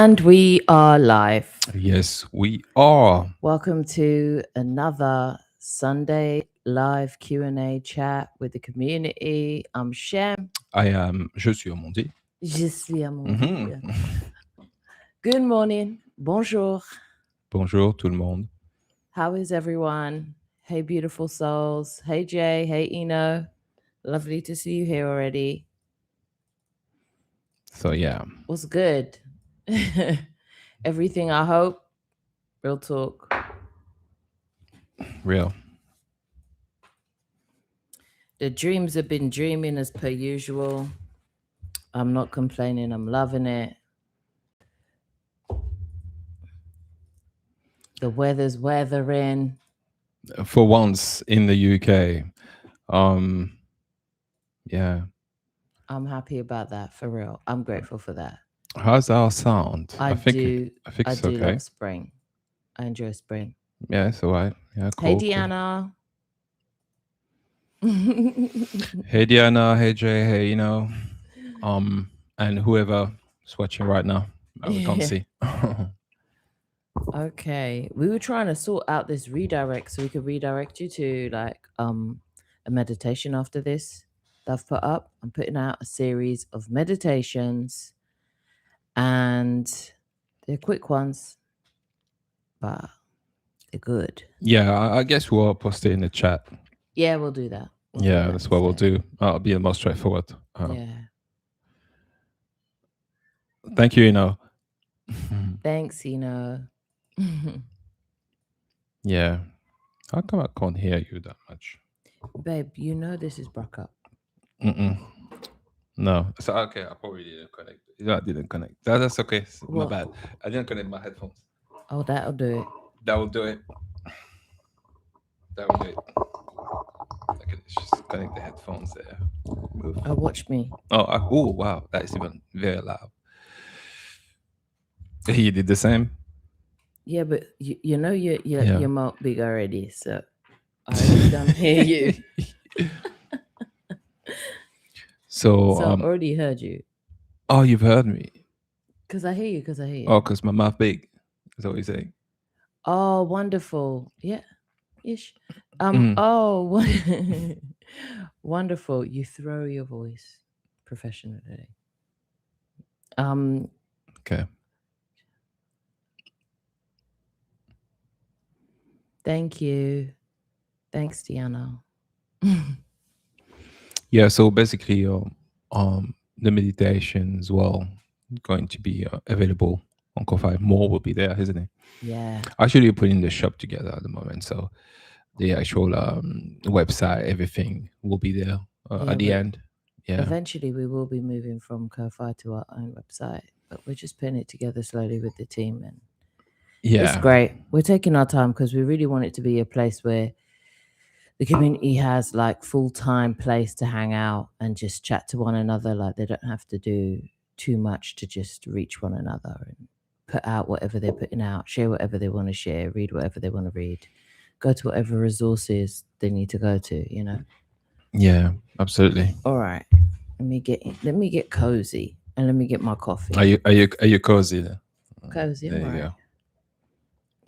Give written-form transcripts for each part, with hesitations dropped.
And we are live. Yes, we are. Welcome to another Sunday live Q&A chat with the community. I'm Shem. Je suis Omondi. Je suis Omondi. Mhm. Good morning. Bonjour. Bonjour tout le monde. How is everyone? Hey, beautiful souls. Hey, Jay. Hey, Eno. Lovely to see you here already. So yeah, What's good? Everything I hope. Real talk. real. The dreams have been dreaming as per usual. I'm not complaining. I'm loving it. The weather's weathering. For once in the UK. Yeah. I'm happy about that, for real. I'm grateful for that. How's our sound? I think it's do okay. love spring. I enjoy spring. Yeah, it's alright. Yeah, Hey, cool. Deanna. Hey Diana, hey Jay, hey, and whoever is watching right now. We can't see. Okay. We were trying to sort out this redirect so we could redirect you to like a meditation after this that I've put up. I'm putting out a series of meditations and they're quick ones, but they're good. Yeah, I guess we'll post it in the chat. Yeah, we'll do that. We'll do Yeah, that that's what we'll instead. do. That'll be the most straightforward. Yeah. Thank you, Thanks, Yeah. How come I can't hear you that much? Babe, you know this is broke up. Mm-mm. No. So okay, I probably didn't connect. Yeah, I didn't connect. That's okay. My What? bad. I didn't connect my headphones. Oh, that'll do it. That will do it. That will do it. I can just connect the headphones there. Move. Oh, watch me. Oh, wow. That is even very loud. You did the same? Yeah, but you know Yeah. your mouth big already, so I already don't hear you. So, So I already heard you. oh, you've heard me. Because I hear you, because I hear you. Oh, because my mouth big. Is that what you're saying? Oh, wonderful. Yeah. Ish. Mhm. Oh, wonderful. You throw your voice professionally. Okay. Thank you. Thanks, Deanna. Yeah, so basically, the meditation as well going to be available on Ko-Fi. More will be there, isn't it? Yeah. Actually, we're putting the shop together at the moment, so the actual website, everything will be there Yeah, at the but end. Yeah, eventually we will be moving from Ko-Fi to our own website, but we're just putting it together slowly with the team, and it's yeah, great. We're taking our time because we really want it to be a place where the community has like full-time place to hang out and just chat to one another. Like they don't have to do too much to just reach one another and put out whatever they're putting out, share whatever they want to share, read whatever they want to read, go to whatever resources they need to go to, you know. yeah, absolutely. All right. Let me get cozy and let me get my coffee. Are you cozy there? Cozy, There all you right. go.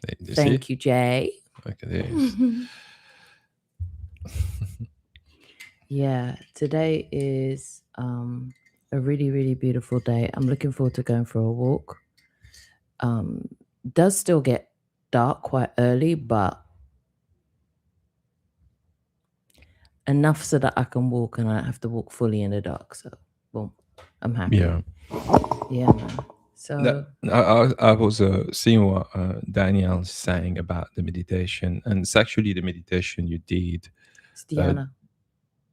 Do you see? Thank you, Jay. Okay, there it is. Yeah, today is a really, really beautiful day. I'm looking forward to going for a walk. Does still get dark quite early, but enough so that I can walk and I don't have to walk fully in the dark. So, boom, I'm happy. Yeah. Yeah, man. So, I was seeing what Daniel's saying about the meditation, and it's actually the meditation you did. it's Deanna.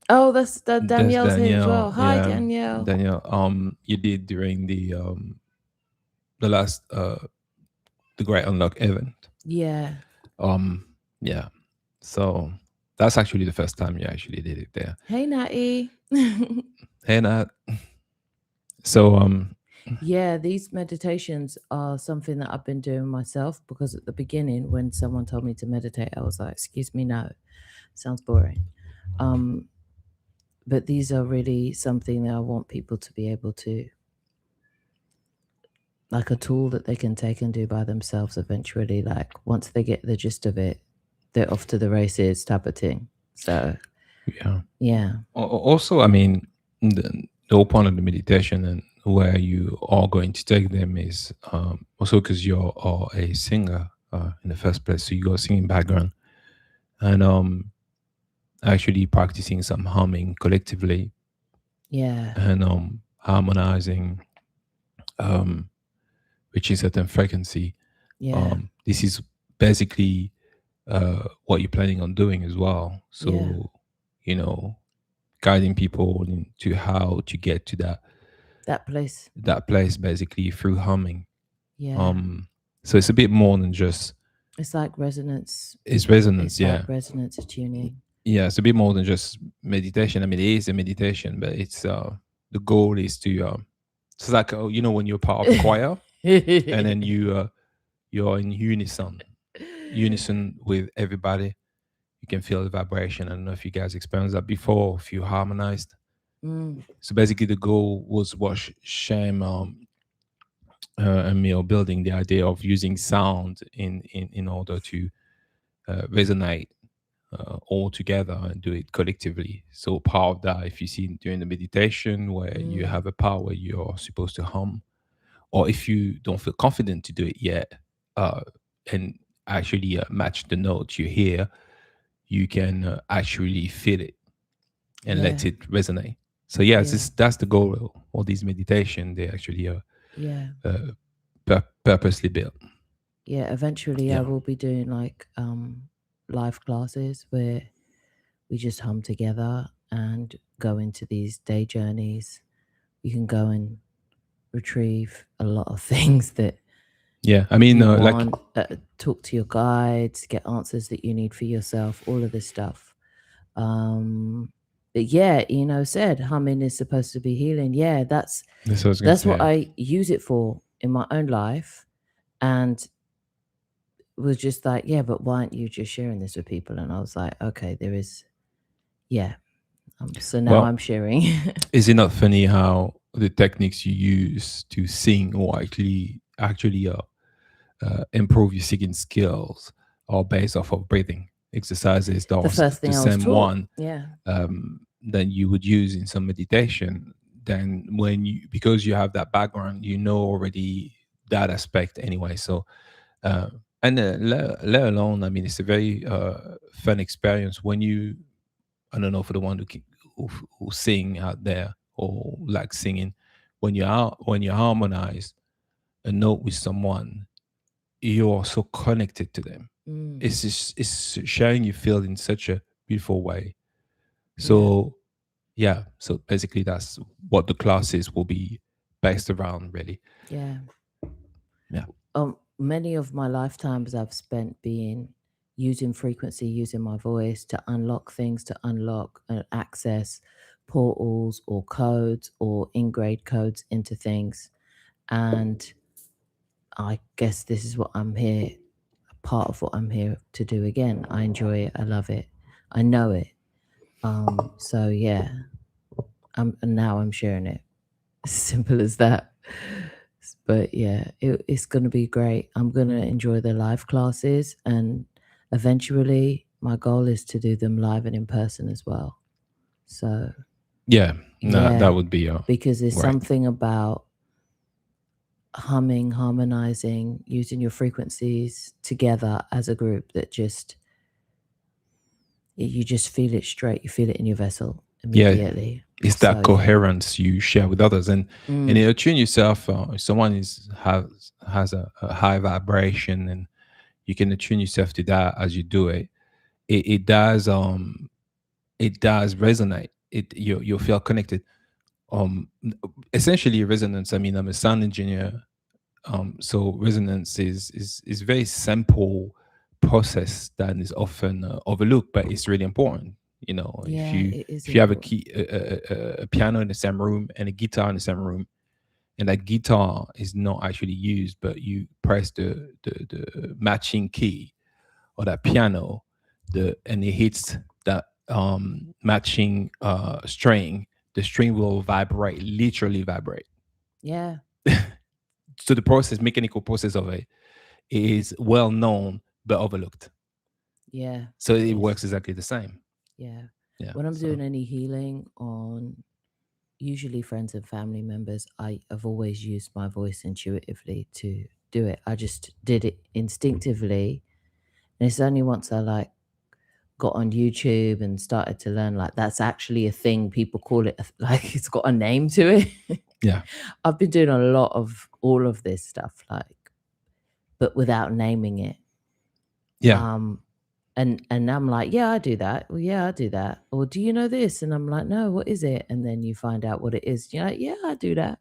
Oh, that's Danielle's here as well. Hi, Yeah, Danielle. Danielle. You did during the last the Great Unlock event. Yeah. Yeah. So that's actually the first time you actually did it there. Hey, Natty. Hey, Nat. So Yeah, these meditations are something that I've been doing myself because at the beginning, when someone told me to meditate, I was like, "Excuse me, no, sounds boring." But these are really something that I want people to be able to like a tool that they can take and do by themselves eventually. Like once they get the gist of it, they're off to the races type of thing. So Yeah. yeah, Also, I mean, the whole point of the meditation and where you are going to take them is also because you're are a singer in the first place, so you got a singing background, and actually practicing some humming collectively yeah, and harmonizing, um, reaching certain frequency. yeah, This is basically what you're planning on doing as well. yeah. So, you know, guiding people into how to get to That place. that place basically through humming. Yeah. Um, so it's a bit more than just It's like resonance. it's resonance, It's like yeah. resonance tuning. Yeah, it's a bit more than just meditation. I mean, it is a meditation, but it's the goal is to it's like you know when you're part of a choir and then you're in unison with everybody. You can feel the vibration. I don't know if you guys experienced that before, if you harmonized. Mm, So basically, the goal was what Shem and me are building the idea of using sound in order to resonate all together and do it collectively. So part of that, if you see during the meditation where you mm, have a part where you're supposed to hum, or if you don't feel confident to do it yet, uh, and actually match the notes you hear, you can actually feel it and yeah, let it resonate. So yeah, yeah, that's the goal of all these meditation. They actually are yeah, uh, purposely built. yeah. Eventually, I Yeah. will be doing like live classes where we just hum together and go into these day journeys. You can go and retrieve a lot of things that Yeah. I mean, you like, want, talk to your guides, get answers that you need for yourself, all of this stuff. But yeah, said humming is supposed to be healing. Yeah, that's what I was going to that's what say. I use it for in my own life, and was just like, yeah, but why aren't you just sharing this with people? And I was like, okay, there is, yeah. So now Well, I'm sharing. is it not funny how the techniques you use to sing or actually improve your singing skills are based off of breathing exercises? The Those first the thing I was same taught. one Yeah. that you would use in some meditation. Then when you because you have that background, you know already that aspect anyway. So uh, and let alone, I mean, it's a very fun experience when you I don't know for the one who sing out there or like singing when you harmonize a note with someone, you're so connected to them. Mm, It's sharing you feel in such a beautiful way. yeah. So yeah, so basically that's what the classes will be based around, really. Yeah. Yeah, Many of my lifetimes I've spent being using frequency, using my voice to unlock things, to unlock and access portals or codes or ingrade codes into things. And I guess this is what I'm here, part of what I'm here to do again. I enjoy it. I love it. I know it. So yeah, and now I'm sharing it. As simple as that. But yeah, it's going to be great. I'm going to enjoy the live classes, and eventually my goal is to do them live and in person as well. So yeah, no, that yeah, would be because there's right. something about humming, harmonizing, using your frequencies together as a group that just you just feel it straight. You feel it in your vessel Yeah, immediately. it's So that yeah. coherence you share with others, and Mm, you attune yourself. If someone has a high vibration, and you can attune yourself to that as you do it. It does resonate. You feel connected. Um, Essentially resonance. I mean, I'm a sound engineer. So resonance is very simple process that is often overlooked, but it's really important. You know, yeah, it is if you have important. a piano in the same room and a guitar in the same room, and that guitar is not actually used, but you press the matching key or that piano, and it hits that matching string, the string will vibrate, literally vibrate. Yeah, so the process, mechanical process of it, is well known but overlooked. Yeah, So it it is. works exactly the same. Yeah. Yeah. When I'm So doing any healing on usually friends and family members, I have always used my voice intuitively to do it. I just did it instinctively. And it's only once I like got on YouTube and started to learn like that's actually a thing. People call it like it's got a name to it. yeah, I've been doing a lot of all of this stuff, like, but without naming it. yeah, Um, and I'm like, yeah, I do that. Well, yeah, I do that. Or do you know this? And I'm like, no, what is it? And then you find out what it is. You're like, yeah, I do that.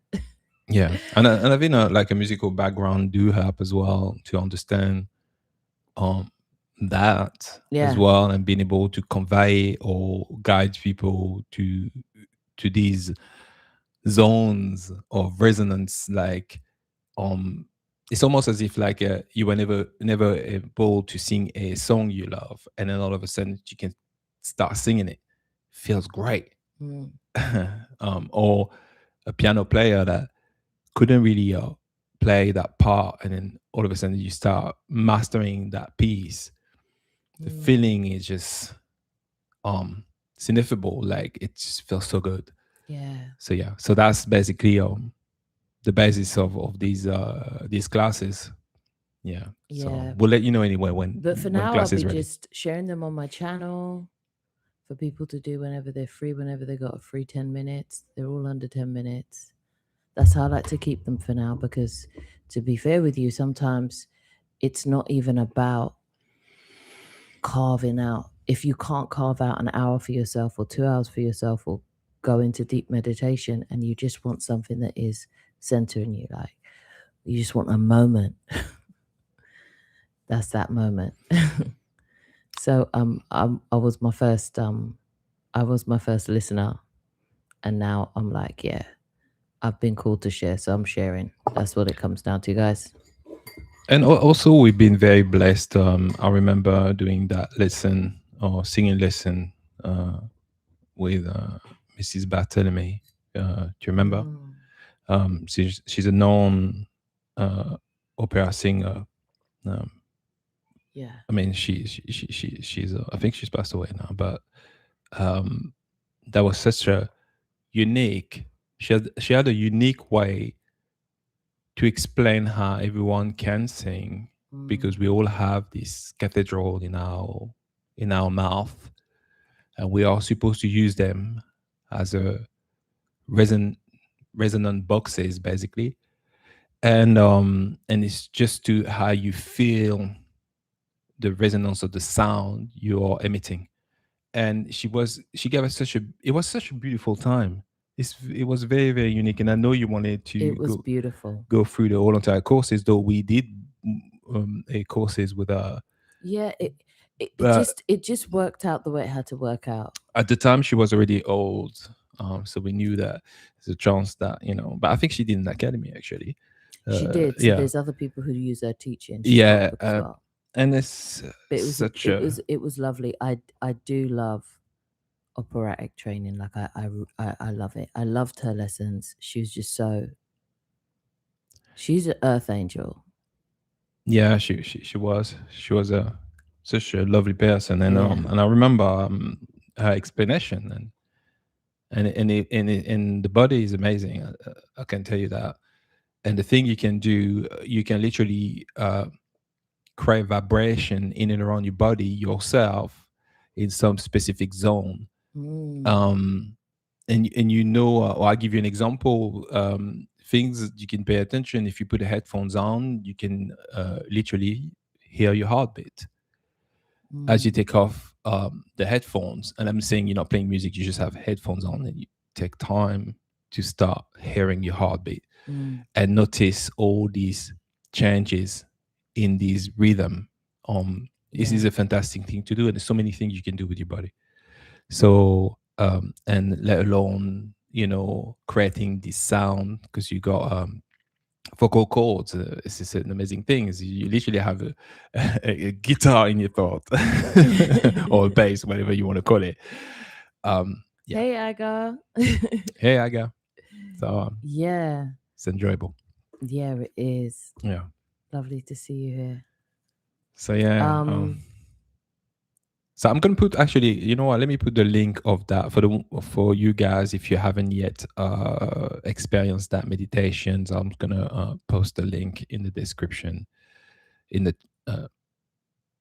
yeah. And I think like a musical background do help as well to understand um that as Yeah. well, and being able to convey or guide people to these zones of resonance. Like it's almost as if like you were never able to sing a song you love, and then all of a sudden you can start singing it. Feels great. Mm, Or a piano player that couldn't really play that part, and then all of a sudden you start mastering that piece. The mm, feeling is just it's ineffable. Like it just feels so good. yeah. So yeah, so that's basically the basis of these classes. Yeah, so Yeah. we'll let you know anyway But for when now, I'll class is be ready. just sharing them on my channel for people to do whenever they're free, whenever they got a free 10 minutes. They're all under 10 minutes. That's how I like to keep them for now because, to be fair with you, sometimes it's not even about carving out. If you can't carve out an hour for yourself or 2 hours for yourself or go into deep meditation and you just want something that is centering you, like you just want a moment, that's that moment. So I was my first listener, and now I'm like, yeah, I've been called to share, so I'm sharing. That's what it comes down to, guys. And also we've been very blessed. I remember doing that lesson or singing lesson uh, with Mrs. Bartholomew. Do you remember? Mm, She's a known opera singer. Um, yeah. I mean, she's I think she's passed away now, but um, that was such a unique. She had a unique way to explain how everyone can sing, because Mm, we all have this cathedral in our mouth, and we are supposed to use them as a reson resonant boxes basically. And it's just to how you feel the resonance of the sound you are emitting. And she gave us such a it was such a beautiful time. It was very, very unique, and I know you wanted to it was beautiful. go through the whole entire courses, though we did a courses with Yeah, but it just worked out the way it had to work out. at the time she was already old, so we knew that there's a chance that, but I think she did an academy actually. She did. So Yeah, there's other people who use her teaching. She's part yeah, of it as well. and it's But such a it was lovely. I do love operatic training. Like I love it. I loved her lessons. She was just so. She's an earth angel. yeah, she was a such a lovely person, Yeah. and I remember her explanation, and the body is amazing. I can tell you that. And the thing you can do, you can literally create vibration in and around your body yourself in some specific zone. Mm, Um, and or I'll give you an example. Things that you can pay attention. If you put the headphones on, you can literally hear your heartbeat as you mm, take off the headphones. And I'm saying you're not playing music; you just have headphones on, and you take time to start hearing your heartbeat mm, and notice all these changes in this rhythm. This yeah. is a fantastic thing to do, and there's so many things you can do with your body. So, and let alone creating this sound, because you got vocal cords. This is an amazing thing. Is you literally have a guitar in your throat or a bass, whatever you want to call it. Yeah. Hey, Aga. Hey, I got so Yeah. it's enjoyable. Yeah, it is. Yeah. Lovely to see you here. So yeah. So I'm gonna put, actually, you know what? Let me put the link of that for you guys if you haven't yet experienced that meditations. I'm gonna post the link in the description, in the uh,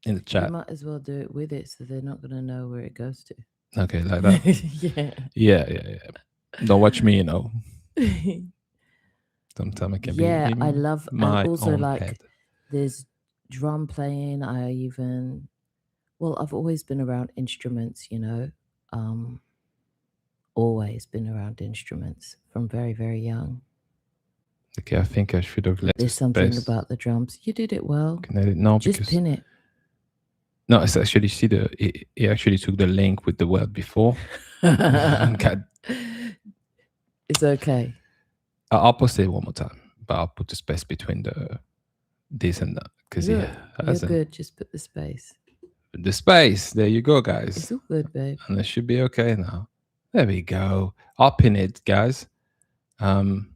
in the You chat. might as well do it with it so they're not going to know where it goes to. Okay, like that. Yeah. Yeah, yeah, yeah. Don't watch me, Sometimes I can be Yeah, I in love, and my also own like head. there's drum playing. Well, I've always been around instruments, um, always been around instruments from very, very young. Okay, I think I should have But left the there's something space. about the drums. You did it well. Can edit now Just because pin it. no, it's actually, see, it actually took the link with the word before. God, It's okay. I'll post it one more time, but I'll put the space between the this and that because he You're hasn't good. Just put the space. the space. There you go, It's guys, all good, babe. and it should be okay now. There we go. I'll pin it, guys. Um,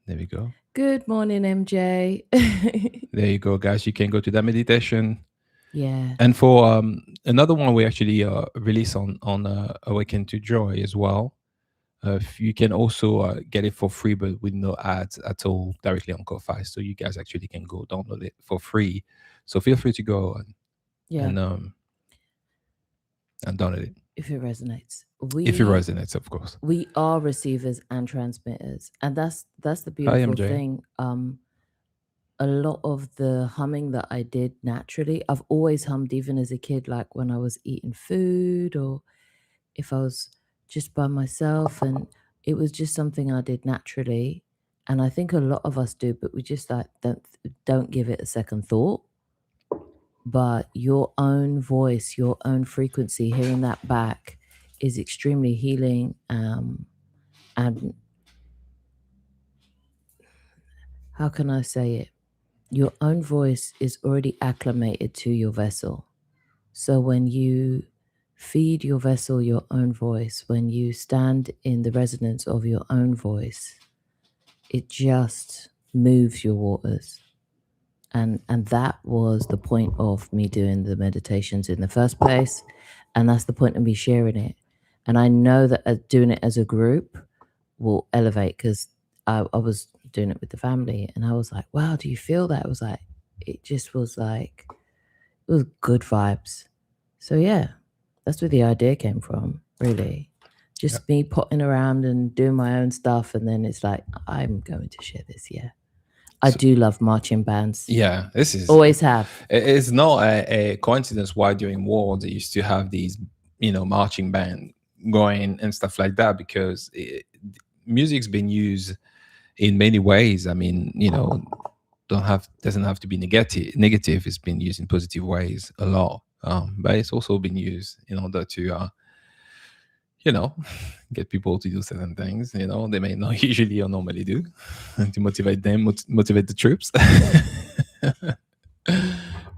there we go. Good morning, MJ. There you go, guys. You can go to that meditation. Yeah. And for another one, we actually release on Awaken to Joy as well. You can also get it for free, but with no ads at all, directly on Ko-Fi. So you guys actually can go download it for free. So feel free to go Yeah. and download it If it resonates. if it resonates, of course. We are receivers and transmitters. And that's the Hi, beautiful MJ. thing. A lot of the humming that I did naturally, I've always hummed even as a kid, like when I was eating food or if I was just by myself, and it was just something I did naturally. And I think a lot of us do, but we just like don't give it a second thought. But your own voice, your own frequency, hearing that back is extremely healing. And how can I say it? Your own voice is already acclimated to your vessel. So when you feed your vessel your own voice, when you stand in the resonance of your own voice, it just moves your waters. And that was the point of me doing the meditations in the first place. And that's the point of me sharing it. And I know that doing it as a group will elevate, because I was doing it with the family and I was like, wow, do you feel that? It was like, it just was like, it was good vibes. So yeah, that's where the idea came from, really. Just me potting around and doing my own stuff. And then it's like, I'm going to share this. Yeah. I do love marching bands. Yeah, this is Always have. It's not a coincidence why during war they used to have these, marching band going and stuff like that, because music's been used in many ways. I mean, doesn't have to be negative. It's been used in positive ways a lot, but it's also been used in order to you know get people to do certain things they may not usually or normally do, to motivate them, motivate the troops.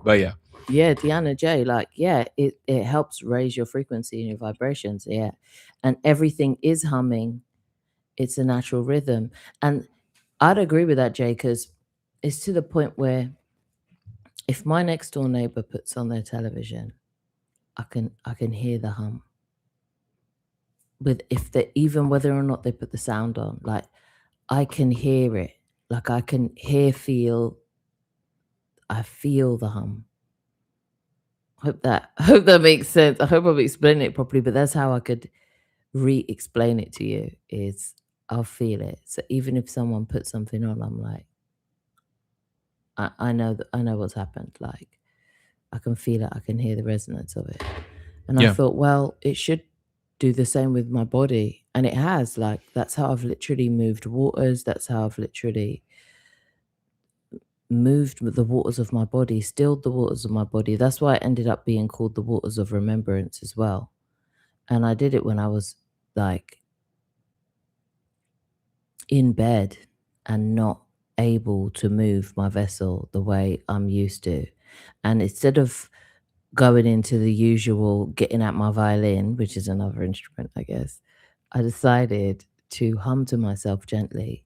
But yeah. Yeah, Deanna J, like, yeah, it helps raise your frequency and your vibrations. Yeah. And everything is humming. It's a natural rhythm. And I'd agree with that, Jay, because it's to the point where if my next door neighbor puts on their television, I can hear the hum. With if they, even whether or not they put the sound on, like I can hear it. Like I can I feel the hum. Hope that makes sense. I hope I'm explaining it properly, but that's how I could re-explain it to you, is I'll feel it. So even if someone puts something on, I'm like, I know what's happened. Like I can feel it, I can hear the resonance of it. And I thought, well, it should do the same with my body. And it has. Like that's how I've literally moved waters. That's how I've literally moved the waters of my body, stilled the waters of my body. That's why it ended up being called the waters of remembrance as well. And I did it when I was like in bed and not able to move my vessel the way I'm used to. And instead of going into the usual getting out my violin, which is another instrument, I guess, I decided to hum to myself gently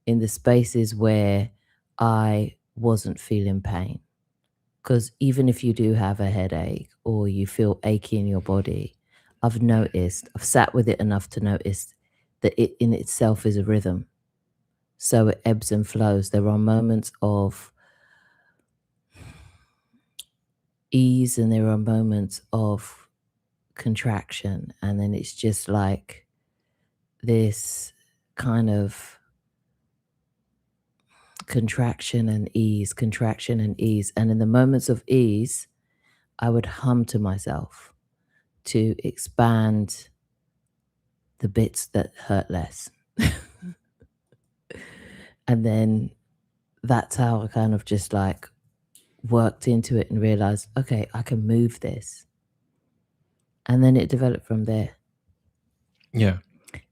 in the spaces where I wasn't feeling pain. Because even if you do have a headache or you feel achy in your body, I've sat with it enough to notice that it in itself is a rhythm. So it ebbs and flows. There are moments of ease and there are moments of contraction. And then it's just like this kind of contraction and ease, contraction and ease. And in the moments of ease, I would hum to myself to expand the bits that hurt less. And then that's how I kind of just like worked into it and realized, okay, I can move this. And then it developed from there. Yeah.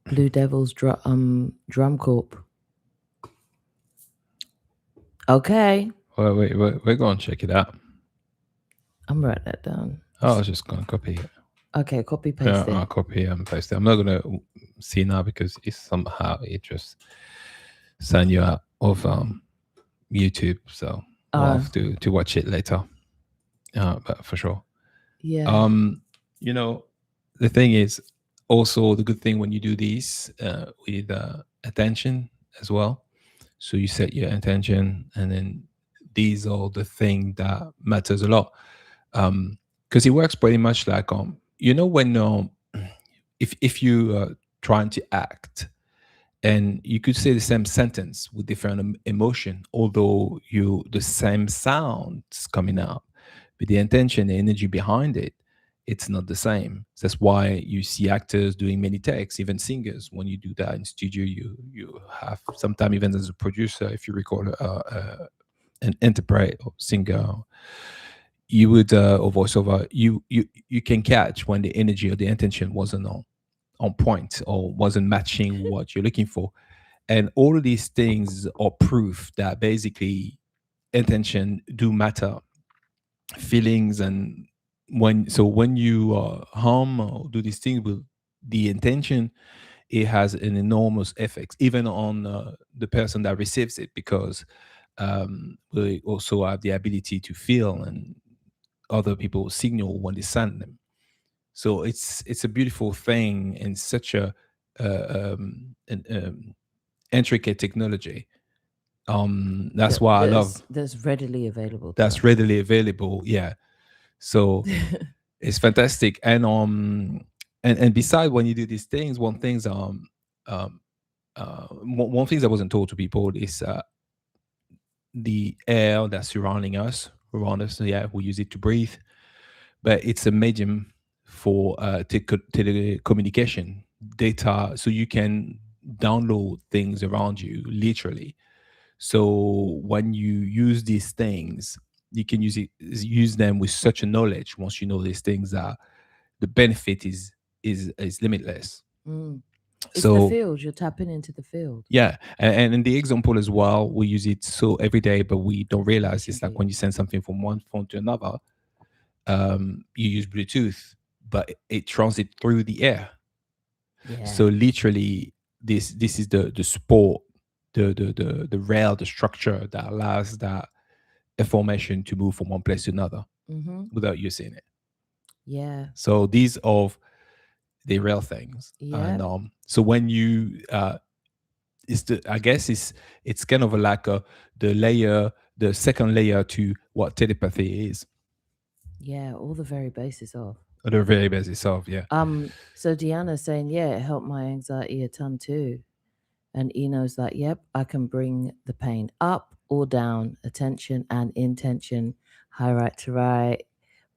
Blue Devils Drum Corp. Okay. Well, we're going to check it out. I'm writing that down. I was just going to copy it. Okay, copy Yeah, paste it. I'll copy and paste it. I'm not going to see now because it's somehow it just send you out of YouTube. So we'll have to watch it later. But for sure. Yeah. You know, the thing is also the good thing when you do these with attention as well. So you set your intention, and then these are the thing that matters a lot. Because it works pretty much like when if you trying to act, and you could say the same sentence with different emotion, although you the same sounds coming out, but the intention, the energy behind it, it's not the same. That's why you see actors doing many takes, even singers. When you do that in studio, you have sometimes even as a producer, if you record an interpret or singer, you would or voiceover, you can catch when the energy or the intention wasn't on point or wasn't matching what you're looking for. And all of these things are proof that basically intention do matter, feelings. And when you hum or do these things with the intention, it has an enormous effect even on the person that receives it, because we also have the ability to feel, and other people signal when they send them. So it's a beautiful thing and such a an intricate technology. That's why I love That's readily available to that's us. readily available. Yeah. So it's fantastic. And besides, when you do these things, um one thing that wasn't told to people is the air that's surrounding us around us. Yeah, we use it to breathe, but it's a medium for telecommunication data, so you can download things around you literally. So when you use these things, you can use them with such a knowledge. Once you know these things, that the benefit is limitless. Mm. It's the So field. You're tapping into the field. yeah, and in the example as well, we use it so every day, but we don't realize it's like Literally. when you send something from one phone to another, you use Bluetooth, but it transits through the air. Yeah. So literally, this is the sport, the rail, the structure that allows that information to move from one place to another Mm-hmm. without you seeing it. Yeah. So these are the real things. Yeah. And so when you it's the I guess it's kind of like the second layer to what telepathy is. Yeah. All the very basis of. Or the very basic self, yeah. So Deanna's saying, yeah, it helped my anxiety a ton too. And Eno's like, yep, I can bring the pain up or down, attention and intention, high right to right.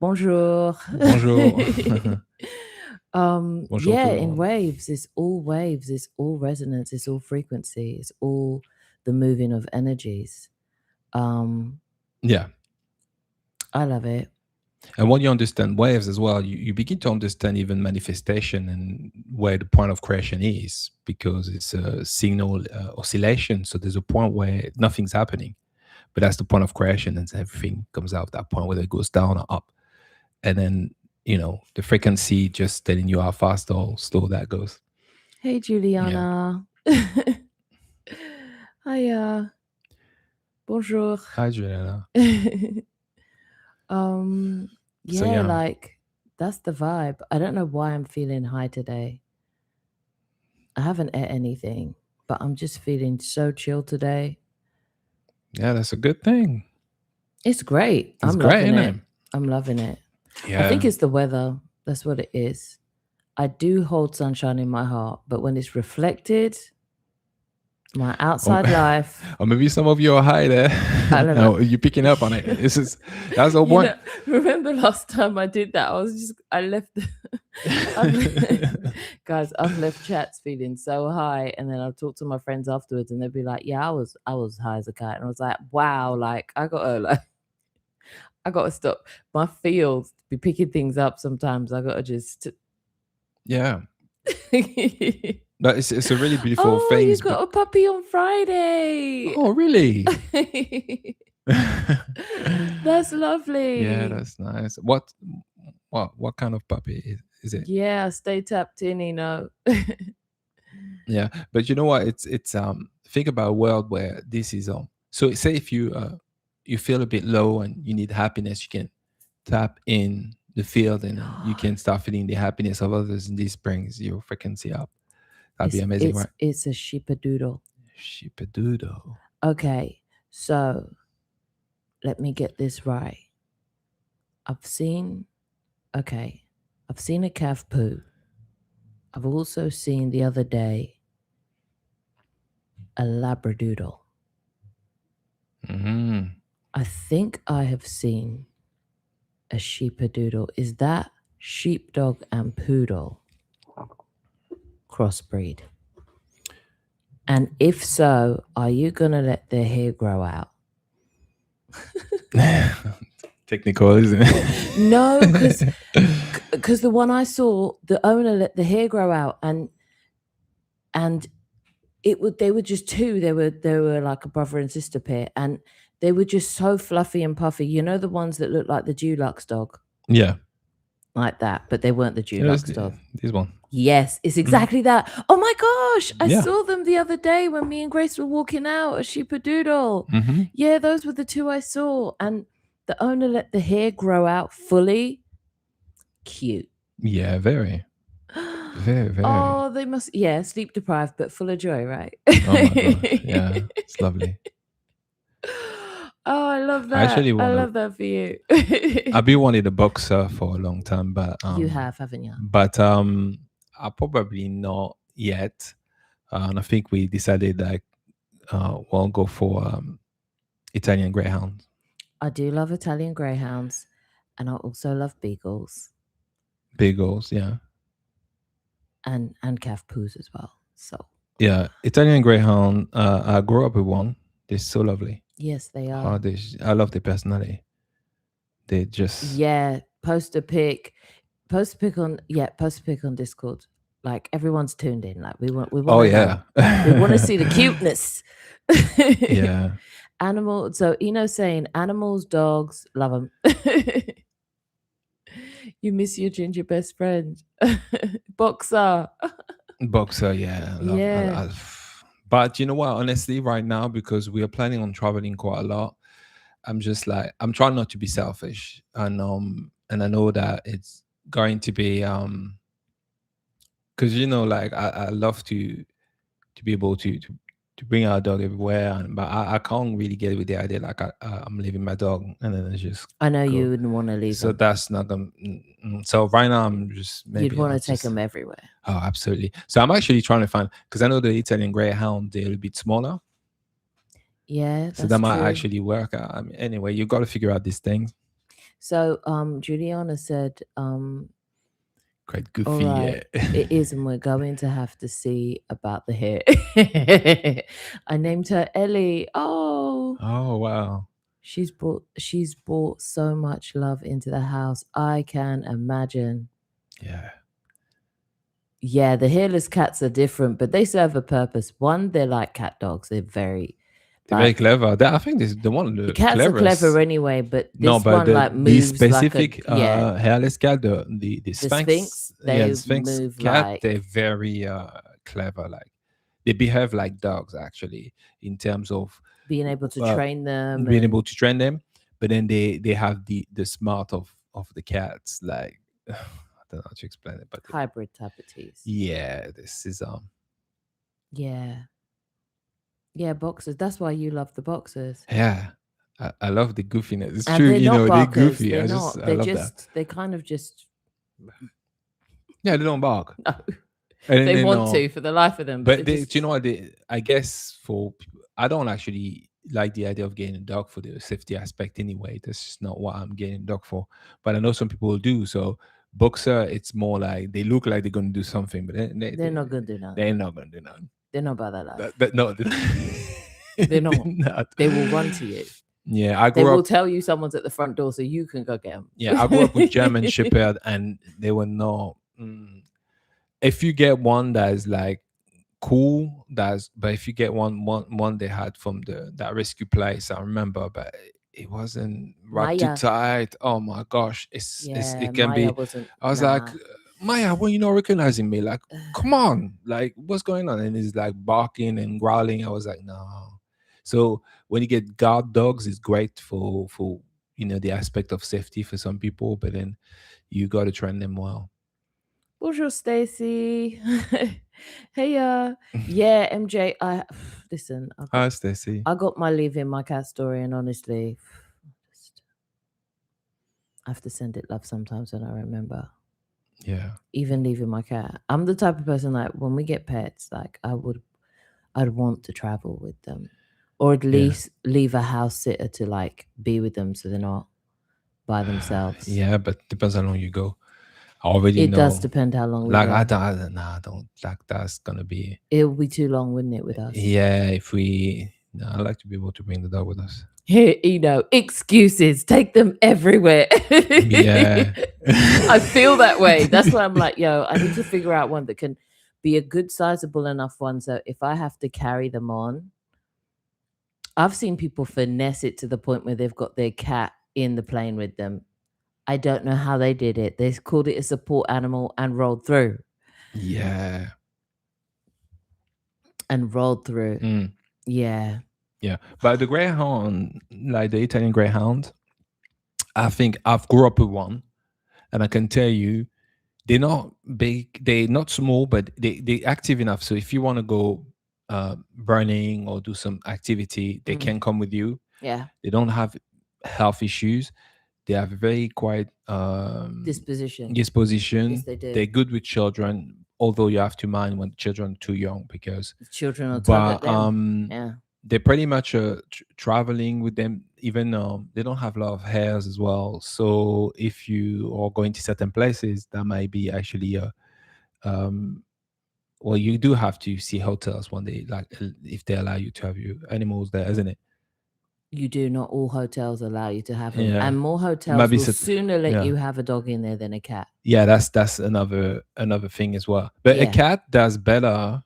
Bonjour. Bonjour. Bonjour Yeah, tout le in monde. waves, it's all resonance, it's all frequency, it's all the moving of energies. Yeah. I love it. And when you understand waves as well, you begin to understand even manifestation and where the point of creation is, because it's a signal oscillation. So there's a point where nothing's happening, but that's the point of creation, and everything comes out of that point, whether it goes down or up. And then, the frequency just telling you how fast or slow that goes. Hey, Yeah. Juliana. Hi, bonjour. Hi, Juliana. um, So yeah, yeah, like that's the vibe. I don't know why I'm feeling high today. I haven't ate anything, but I'm just feeling so chill today. yeah, that's a good thing. It's great. It's I'm great, loving isn't it. it? I'm loving it. I Yeah. think it's the weather. That's what it is. I do hold sunshine in my heart, but when it's reflected, my Or, outside life, or maybe some of you are high there. I don't know. No, you're picking up on it. That's the You point. know, remember last time I did that? I left, guys, I've left chats feeling so high, and then I'll talk to my friends afterwards, and they'll be like, "Yeah, I was high as a kite," and I was like, "Wow, like I gotta stop. My feels be picking things up sometimes. I gotta just." Yeah, but it's a really beautiful Oh, you things. got But a puppy on Friday. oh, really? That's Yeah, lovely. that's nice. What kind of puppy is it? Yeah, stay tapped in. Yeah, but you know what? It's think about a world where this is So say if you feel a bit low and you need happiness, you can tap in the field and then you can start feeling the happiness of others, and this brings your frequency up. That'd be It's amazing, it's right? it's a sheepadoodle. Sheepadoodle. Okay, so let me get this right. I've seen okay, I've seen a calf poo. I've also seen the other day a labradoodle. Mm-hmm. I think I have seen a sheepadoodle. Is that sheepdog and poodle crossbreed? And if so, are you gonna let their hair grow out? Technical, isn't it? No, because the one I saw, the owner let the hair grow out, and they were just two. They were like a brother and sister pair, and they were just so fluffy and puffy. You know the ones that look like the Dulux dog, Yeah. like that, but they weren't the It was Dulux dog. this one. Yes, it's Mhm. exactly that. Oh my gosh, I Yeah. saw them the other day when me and Grace were walking out, a sheepadoodle. Hmm. Yeah, those were the two I saw, and the owner let the hair grow out fully. Cute. Yeah, very, very, very. Oh, they must, yeah, sleep deprived, but full of joy, right? Oh my gosh. Yeah, it's lovely. Oh, I love I that. actually I want to. love that for you. I've been wanting a boxer for a long time, You have, haven't you? but I probably not yet. And I think we decided like we'll go for Italian Greyhound. I do love Italian greyhounds, and I also love beagles Beagles, yeah. and calf poos as well. So Yeah, Italian Greyhound. I grew up with one. They're so lovely. yes, they Oh, are. I love their personality. They just. Yeah, post a pic on Discord. Like everyone's tuned in. Like we want Oh to know. yeah. We want to see the cuteness. Yeah. Animal. So saying animals, dogs, love them. You miss your ginger best friend, boxer. Boxer, yeah, I love. Yeah. But you know what? Honestly, right now, because we are planning on traveling quite a lot, I'm just like I'm trying not to be selfish, and I know that it's going to be because like I love to be able to bring our dog everywhere, but I can't really get with the idea like I'm leaving my dog and then I just I know you go. wouldn't want to leave So them. that's not gonna. So right now I'm just You'd maybe want I'll to take just. them everywhere. Oh, absolutely. So I'm actually trying to find because I know the Italian Greyhound they're a bit smaller, Yeah, so that that's might true. actually work. I mean, anyway, you got to figure out these things. So, Juliana said, Quite all goofy, right, yeah. it is, and we're going to have to see about the hair. I named her Ellie. Oh, Oh wow, she's brought so much love into the house. I can imagine. yeah. Yeah, the hairless cats are different, but they serve a purpose. One, they're like cat dogs. They're very They're very like clever. I think this is the one of the the cats are clever cleverest. anyway, but No, this but one like the moves like a specific yeah. hairless cat, the The Sphinx, Sphinx, yeah, the they Sphinx move cat, like they're very clever. Like they behave like dogs actually in terms of being able to uh, train them being able and to train them, but then they have the smart of the cats. Like I don't know how to explain it, but hybrid type of teas. yeah, this is Yeah. Yeah, boxers. That's why you love the boxers. yeah. I love the goofiness. It's And true, they're not they're barkers. goofy. They're I not. They're love that. just, they kind of just, Yeah, they don't bark. no, And they then want to for the life of them, but but they they, do you just, know what? I guess for I don't actually like the idea of getting a dog for the safety aspect anyway. That's just not what I'm getting a dog for. But I know some people do. So boxer, it's more like they look like they're gonna do something, but they're not going to do they nothing. ain't not gonna do nothing. They're not about that life. No, They're they're not. not. They will run to you. Yeah, I They grew will up. tell you someone's at the front door so you can go get them. Yeah, I grew up with German Shepherd, and they were not. If you get one that is like cool, that's but if you get one they had from that rescue place, I remember, but it wasn't wrapped too Maya. tight. Oh my gosh, Yeah, it can Maya be. wasn't, I was like, nah. Maya, when you not recognizing me, like, come on, like, what's going on? And he's like barking and growling. I was like, no. So when you get guard dogs, it's great for the aspect of safety for some people, but then you got to train them well. Bonjour, Stacy. Hey, yeah, MJ. Listen. Hi, Stacy. I got my leave in my cat story, and honestly, I have to send it love sometimes when I remember. Yeah. Even leaving my cat, I'm the type of person like when we get pets, like I'd want to travel with them, or at Yeah. least leave a house sitter to like be with them, so they're not by themselves. Yeah, but depends how long you go. I already It does know. depend how long we Like go. I don't like that's gonna be. It will be too long, wouldn't it, with us? Yeah, if we. No, I like to be able to bring the dog with us. Here, excuses. Take them everywhere. Yeah. I feel that way. That's why I'm like, yo, I need to figure out one that can be a good, sizable enough one. So if I have to carry them on, I've seen people finesse it to the point where they've got their cat in the plane with them. I don't know how they did it. They called it a support animal and rolled through. Yeah. And rolled through. Yeah. Yeah. But the greyhound, like the Italian greyhound, I think I've grew up with one, and I can tell you, they're not big, they're not small, but they're active enough. So if you want to go burning or do some activity, they can come with you. Yeah. They don't have health issues. They have a very quiet Disposition. disposition. Yes, they do. They're good with children, although you have to mind when children are too young because The children will tug at them. Yeah. they're pretty much traveling with them. Even they don't have a lot of hairs as well. So if you are going to certain places, that might be actually well, you do have to see hotels when they like if they allow you to have your animals there, isn't it? You do. Not all hotels allow you to have them, Yeah. and more hotels Maybe will sooner let you have a dog in there than a cat. Yeah, that's another thing as well. But a Yeah. cat does better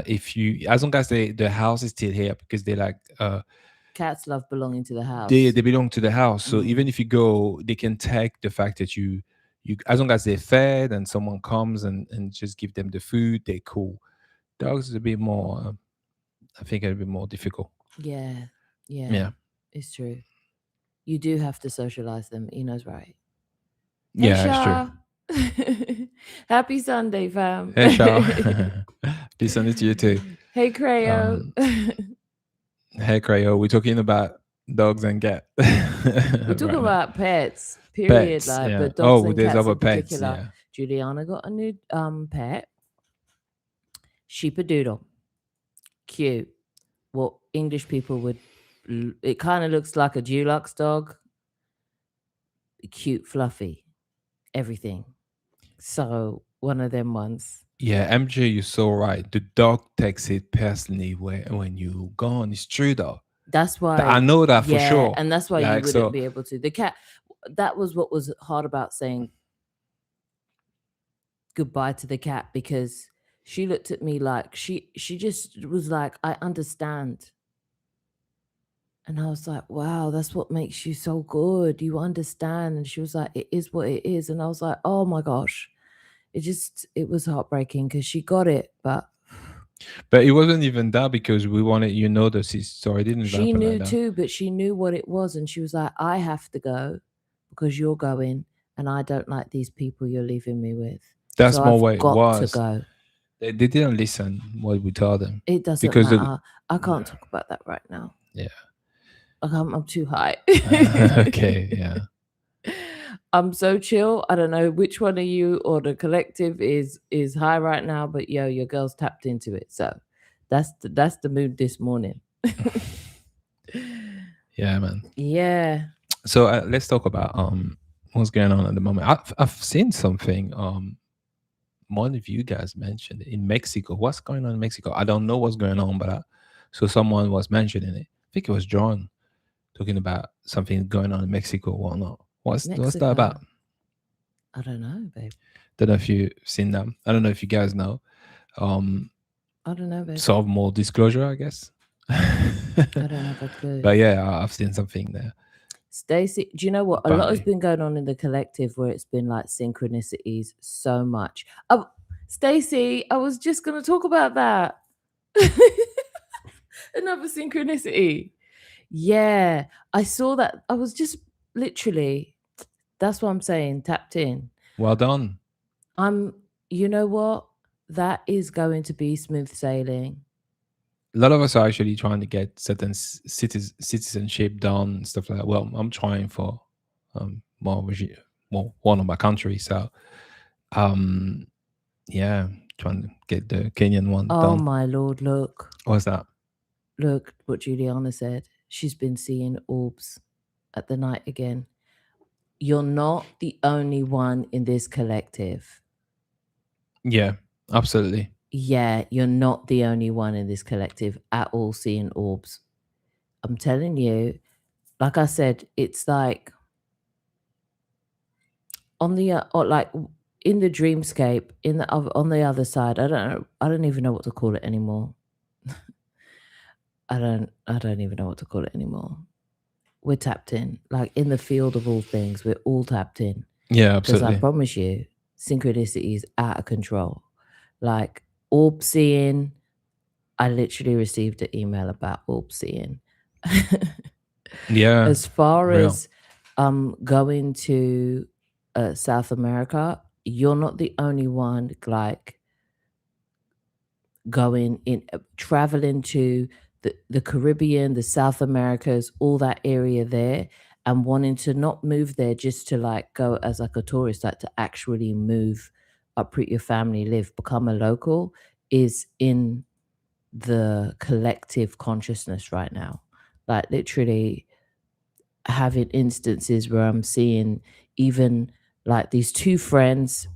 if you, as long as the house is still here, because they like Cats love belonging to the house. they belong to the house. So even if you go, they can take the fact that you as long as they're fed and someone comes and just give them the food, they're cool. Dogs is a bit more I think a bit more difficult. Yeah. Yeah. It's true. You do have to socialize them. Eno's right. Yeah, Hey, it's true. Shah. Happy Sunday, fam. Hey, Shao. Peace on to you too. Hey, Creo. Hey, Creo. We're talking about dogs and cat. We're talking about pets, period. Pets, like, yeah. but dogs and there's cats other in pets. particular. Yeah. Juliana got a new pet, sheepadoodle. Cute. What English people would. It kind of looks like a Dulux dog. Cute, fluffy, everything. So one of them ones. Yeah, MJ, you're so right. The dog takes it personally when you gone. It's true though. That's why I know that for sure. And that's why Like, you wouldn't be able to. The cat. That was what was hard about saying goodbye to the cat, because she looked at me like she just was like, I understand. And I was like, wow, that's what makes you so good. You understand. And she was like, it is what it is. And I was like, oh my gosh. It was heartbreaking because she got it, but But it wasn't even that because we wanted the so it didn't She happen like knew that. too, but she knew what it was, and she was like, I have to go because you're going, and I don't like these people you're leaving me with. That's So more I've what it got to was. go. They didn't listen what we told them It doesn't because matter. I yeah, can't talk about that right now. yeah. I'm too high. Okay, yeah. I'm so chill. I don't know which one of you or the collective is high right now, but yo, your girl's tapped into it. So that's the mood this morning. Yeah, man. Yeah. So let's talk about what's going on at the moment. I've seen something one of you guys mentioned in Mexico. What's going on in Mexico? I don't know what's going on, but so someone was mentioning it. I think it was John talking about something going on in Mexico or whatnot. What's that Mexico. about? I don't know, babe. Don't know if you've seen them. I don't know if you guys know. Um, I don't know, babe. sort of more disclosure, I guess. I don't have a clue. But yeah, I've seen something there. Stacey, do you know what? A lot has Apparently, been going on in the collective where it's been like synchronicities so much. Oh, Stacey, I was just going to talk about that. Another synchronicity. Yeah, I saw that. I was just literally, that's what I'm saying, tapped in. well done. You know what? That is going to be smooth sailing. A lot of us are actually trying to get certain citizenship done, stuff like that. Well, I'm trying for more, more one of my countries. So, um, yeah, trying to get the Kenyan one Oh done. my Lord, look. What's that? Look what Juliana said. She's been seeing orbs at the night again. You're not the only one in this collective. Yeah, absolutely. Yeah, you're not the only one in this collective at all seeing orbs. I'm telling you, like I said, it's like on the or like in the dreamscape, in the on the other side. I don't even know what to call it anymore. I don't even know what to call it anymore. We're tapped in, like in the field of all things. We're all tapped in. Yeah, Because I absolutely. promise you, synchronicity is out of control. Like orb seeing, I literally received an email about orb seeing. Yeah, As far real. as going to South America, you're not the only one like going in traveling to the Caribbean, the South Americas, all that area there, and wanting to not move there just to like go as like a tourist, like to actually move, uproot your family, live, become a local, is in the collective consciousness right now. Like literally having instances where I'm seeing even like these two friends.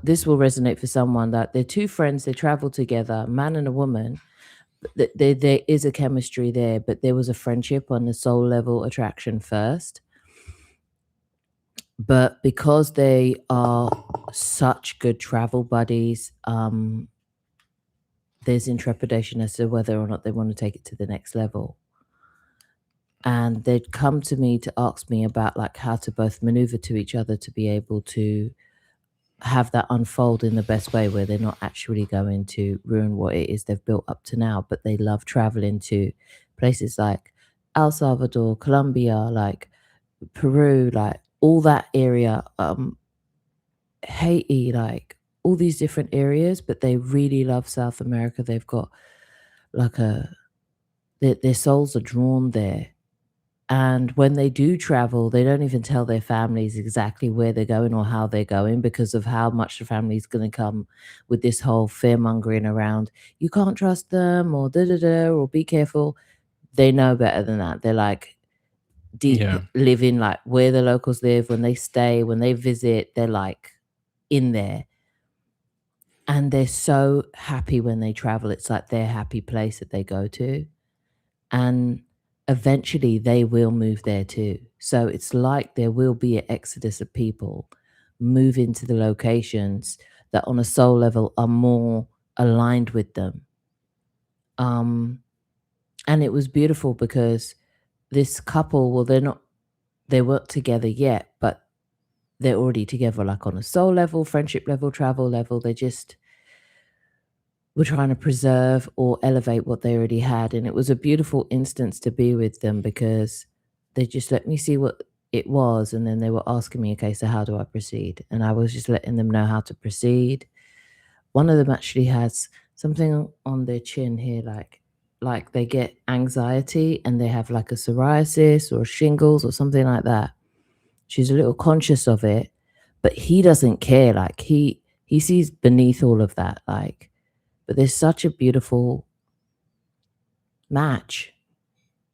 This will resonate for someone that they're two friends, they travel together, a man and a woman. There is a chemistry there, but there was a friendship on the soul level attraction first. But because they are such good travel buddies, there's intrepidation as to whether or not they want to take it to the next level. And they'd come to me to ask me about like how to both maneuver to each other to be able to have that unfold in the best way where they're not actually going to ruin what it is they've built up to now, but they love traveling to places like El Salvador, Colombia, like Peru, like all that area, Haiti, like all these different areas, but they really love South America. They've got like their souls are drawn there. And when they do travel, they don't even tell their families exactly where they're going or how they're going because of how much the family's going to come with this whole fear mongering around, you can't trust them or da da da, or be careful. They know better than that. They're like deep Yeah, living, like where the locals live, when they stay, when they visit, they're like in there. And they're so happy when they travel. It's like their happy place that they go to. And eventually they will move there too. So it's like there will be an exodus of people move into the locations that on a soul level are more aligned with them. And it was beautiful because this couple, well, they weren't together yet, but they're already together, like on a soul level, friendship level, travel level. They're just were trying to preserve or elevate what they already had. And it was a beautiful instance to be with them because they just let me see what it was. And then they were asking me, okay, so how do I proceed? And I was just letting them know how to proceed. One of them actually has something on their chin here, like they get anxiety and they have like a psoriasis or shingles or something like that. She's a little conscious of it, but he doesn't care. Like he sees beneath all of that. Like, but there's such a beautiful match.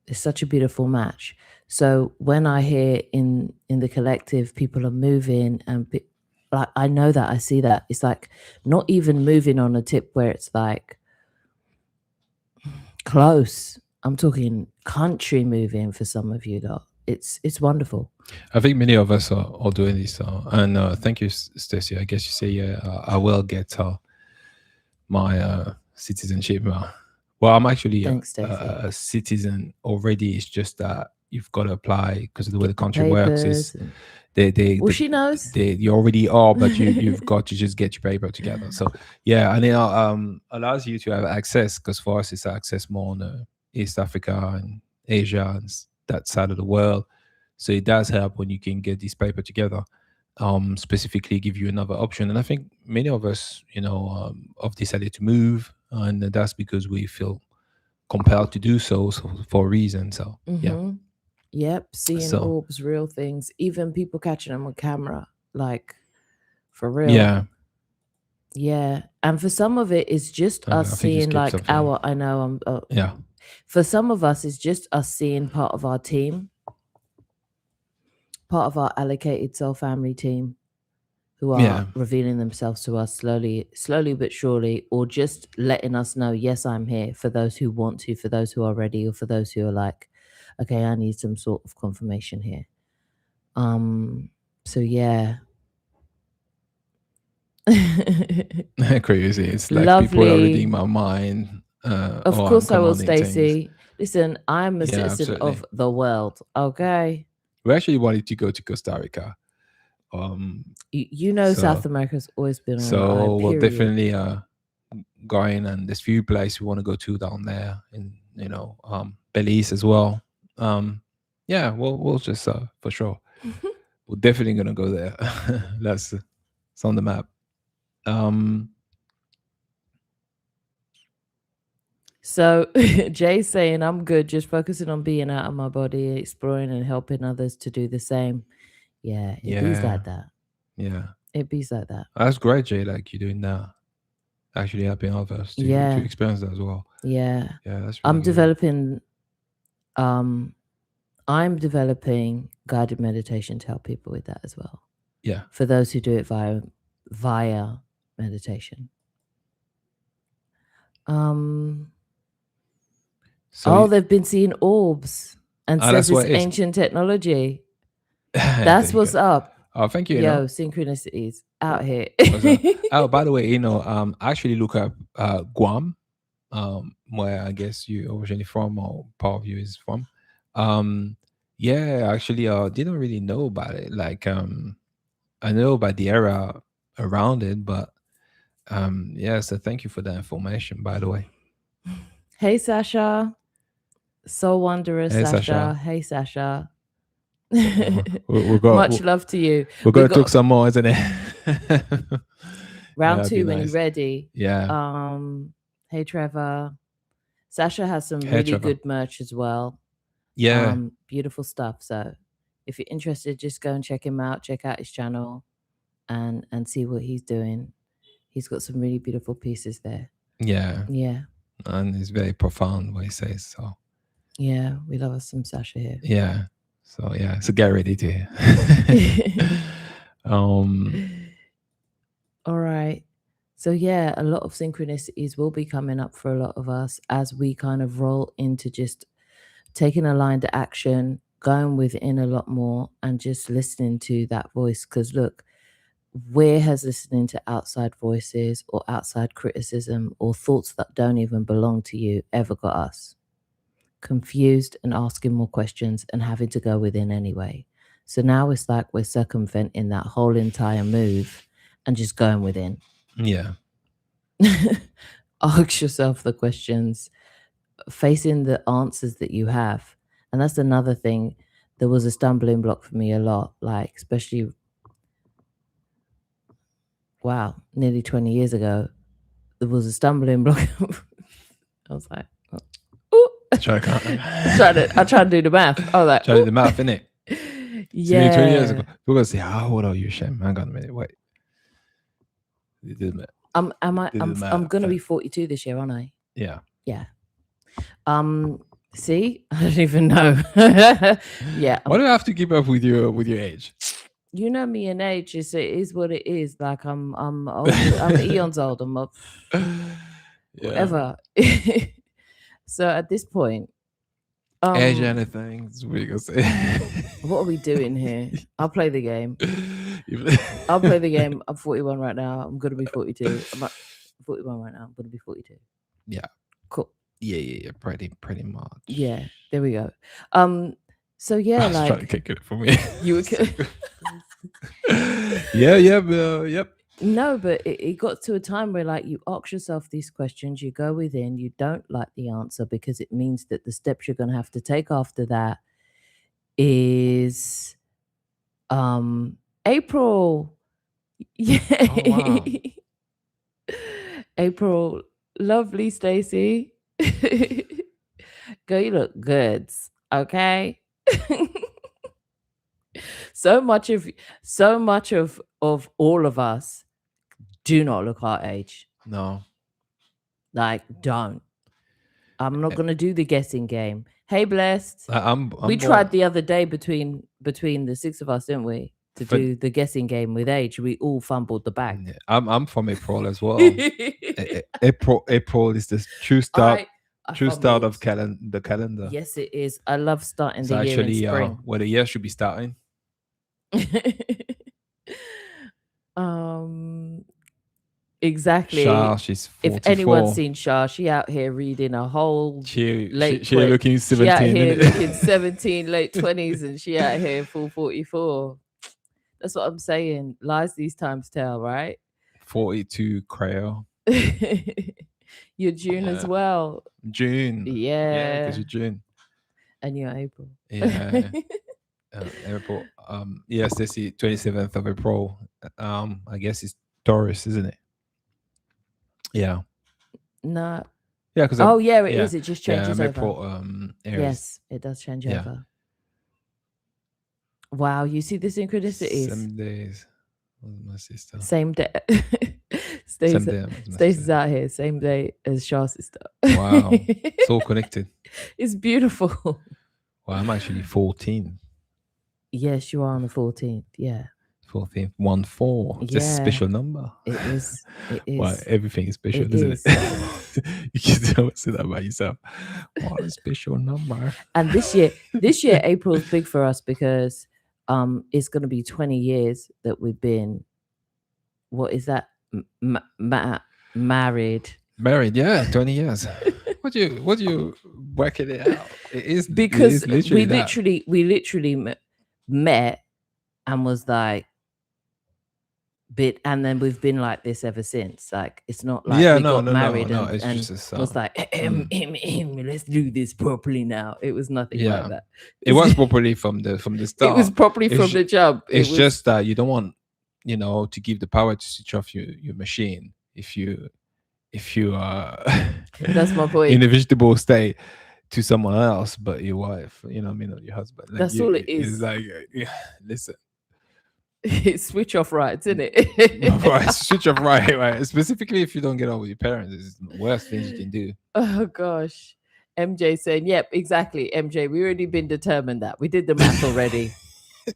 It's such a beautiful match. So when I hear in the collective people are moving and like I know that, I see that. It's like not even moving on a tip where it's like close. I'm talking country moving for some of you lot. It's wonderful. I think many of us are doing this. And thank you, Stacey. I guess you say, yeah, I will get my citizenship. Well, I'm actually Thanks, Stacey. a citizen already. It's just that you've got to apply because of the way the Get the country works. Is papers and- they she knows. you already are, but you've got to just get your paper together. So yeah, and it allows you to have access, because for us it's access more on East Africa and Asia and that side of the world. So it does help when you can get this paper together. Specifically give you another option. And I think many of us, have decided to move, and that's because we feel compelled to do so, for a reason. So yeah. Mm-hmm. Yep, seeing So orbs, real things, even people catching them on camera, like for real. yeah, Yeah. And for some of it, it's just I us think you seeing skipped like something. our, I know I'm, Yeah. for some of us, it's just us seeing part of our team, part of our allocated soul family team who are Yeah. revealing themselves to us slowly but surely, or just letting us know, yes, I'm here, for those who want to, for those who are ready, or for those who are like, okay, I need some sort of confirmation here. So yeah. Crazy. It's like people are reading my mind. Of Or I'm course I will, commanding things. Stacey. Listen, I'm a Yeah, citizen absolutely. of the world, okay? We actually wanted to go to Costa Rica. You know, South So America's always been on my eye, we'll period. definitely going, and there's few places we want to go to down there, in Belize as well. Yeah, we'll just for sure. We're definitely gonna go there. That's it's on the map. So Jay's saying I'm good, just focusing on being out of my body, exploring and helping others to do the same. Yeah, it bees like that. Yeah. It bees like that. That's great, Jay. Like you're doing that, actually helping others to Yeah. experience that as well. Yeah. Yeah, that's really I'm good. developing guided meditation to help people with that as well. Yeah. For those who do it via meditation. They've been seeing orbs and says it's ancient technology. That's what's up. Oh, thank you. Yo, synchronicities out here. Oh, by the way, actually look up Guam, where I guess you originally from, or part of you is from. Yeah, actually, didn't really know about it. Like, I know about the era around it, but yeah. So thank you for that information, by the way. Hey, Sasha. So wondrous, Hey, Sasha. Hey, Sasha. Much love to you. We're gonna talk some more, isn't it? Round 2 when you're ready. Yeah. Hey, Trevor. Sasha has some really good merch as well. Yeah. Beautiful stuff. So if you're interested, just go and check him out. Check out his channel and see what he's doing. He's got some really beautiful pieces there. Yeah. Yeah. And it's very profound what he says. So yeah, we love us some Sasha here. Yeah. So yeah, so get ready to hear. All right. So yeah, a lot of synchronicities will be coming up for a lot of us as we kind of roll into just taking aligned action, going within a lot more, and just listening to that voice. Because look, where has listening to outside voices or outside criticism or thoughts that don't even belong to you ever got us? Confused and asking more questions and having to go within anyway. So now it's like we're circumventing that whole entire move and just going within. Yeah. ask yourself the questions, facing the answers that you have. And that's another thing that was a stumbling block for me a lot, like, especially, wow, nearly 20 years ago, there was a stumbling block. I was like, ooh. Try to I tried to do the math. I was like, try to do the math, innit? yeah. 20 years ago. People gonna say, how old are you, Shem? Hang on a minute, wait. You did the math. I'm gonna be 42 this year, aren't I? Yeah. Yeah. See, I don't even know. Yeah. Why do I have to keep up with your age? You know me in age, it is what it is. Like I'm old, I'm eons old. I'm up, whatever. So at this point, age anything. That's what you gonna say. What are we doing here? I'll play the game. I'll play the game. I'm 41 right now. I'm gonna be 42. I'm 41 right now. I'm gonna be 42. Yeah. Cool. Yeah. Pretty much. Yeah. There we go. So yeah, I was like trying to kick it for me. you were. Yep. No, but it got to a time where, like, you ask yourself these questions, you go within, you don't like the answer because it means that the steps you're going to have to take after that is April. Yeah. Oh, wow. April, lovely Stacey. Girl, you look good. Okay. So much of all of us do not look our age. No. Like, don't. I'm not gonna do the guessing game. Hey, blessed. We tried the other day between the six of us, didn't we? To do the guessing game with age. We all fumbled the bag. Yeah, I'm from April as well. April is the true start. True start of the calendar. Yes, it is. I love starting the year in spring. Where the year should be starting. Exactly. Shah, she's 44. If anyone's seen Shah, she out here reading a whole she late looking 17. She out here looking 17, late 20s, and she out here full 44. That's what I'm saying. Lies these times tell, right? 42 Creole. You're June as well. June. Yeah, because you're June. And you're April. Yeah. April. Yes, this is 27th of April. I guess it's Taurus, isn't it? Yeah. No. Yeah, because it is. It just changes over. April, Aries. Yes, it does change over. Wow, you see the synchronicities. Same days. My sister. Same day. Stacey's out here. Same day as Shah's sister. Wow. It's all connected. It's beautiful. Well, I'm actually 14. Yes, you are on the 14th. Yeah. 14th. 1-4. Just a special number. It is. Well, everything is special, isn't it? You can always say that about yourself. What a special number. And this year, April's big for us because it's going to be 20 years that we've been, what is that? Married. Married, yeah, 20 years. What do you working it out? It is because we literally met and was like and then we've been like this ever since. Like, it's not like we got married and just was like let's do this properly now. It was nothing like that. It was properly from the start. It was properly from the jump. It's just that you don't want, to give the power to switch off your machine if you are that's my point, in a vegetable state to someone else, but your wife, not your husband. Like, that's all it is. It's like, listen. It's switch off right, isn't it? Right, switch off right. Specifically, if you don't get on with your parents, it's the worst things you can do. Oh gosh, MJ saying, "Yep, exactly." MJ, we already been determined that we did the math already.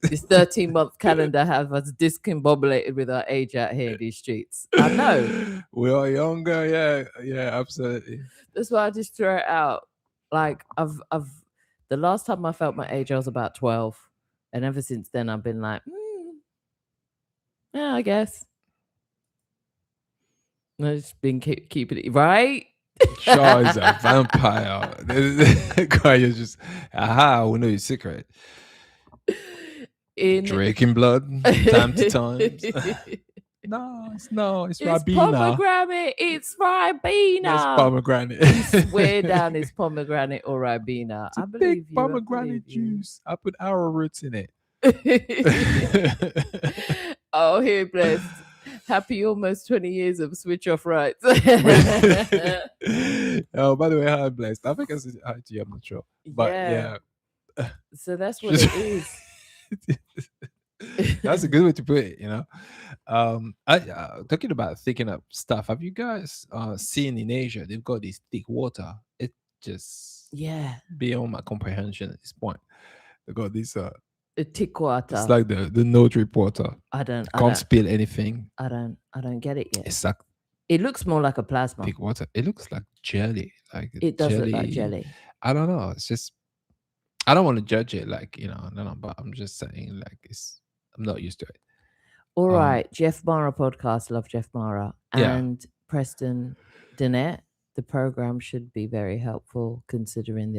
This 13-month calendar have us discombobulated with our age out here in these streets. I know we are younger. Yeah, absolutely. That's why I just throw it out. Like, I've the last time I felt my age, I was about 12, and ever since then, I've been like, yeah, I guess. I've just been keeping it right. Shaw is a vampire. The guy is just, we know your secret. Drinking blood, time to time. No, it's It's Rabina. pomegranate. It's Yes, Ribena. pomegranate. He swear down it's pomegranate or Ribena. It's a I big believe you. I pomegranate believe you. juice. I put arrowroots in it. Oh, here, blessed. Happy almost 20 years of switch off rights. Oh, by the way, hi, blessed. I think I said hi to you. I'm not sure, but Yeah. yeah. So that's what Just- it is. That's a good way to put it. I talking about thinking up stuff. Have you guys seen in Asia? They've got this thick water. It just Yeah. beyond my comprehension at this point. They got this. It's Tikwata. like the no drip water. I don't Can't spill anything. I don't get it yet. It's like It looks more like a plasma. thick water. It looks like jelly. Like It does look like jelly. I don't know. It's just I don't want to judge it. Like I don't know. But I'm just saying, like I'm not used to it. All right, Jeff Mara podcast. Love Jeff Mara and Yeah. Preston Dennett. The program should be very helpful concerning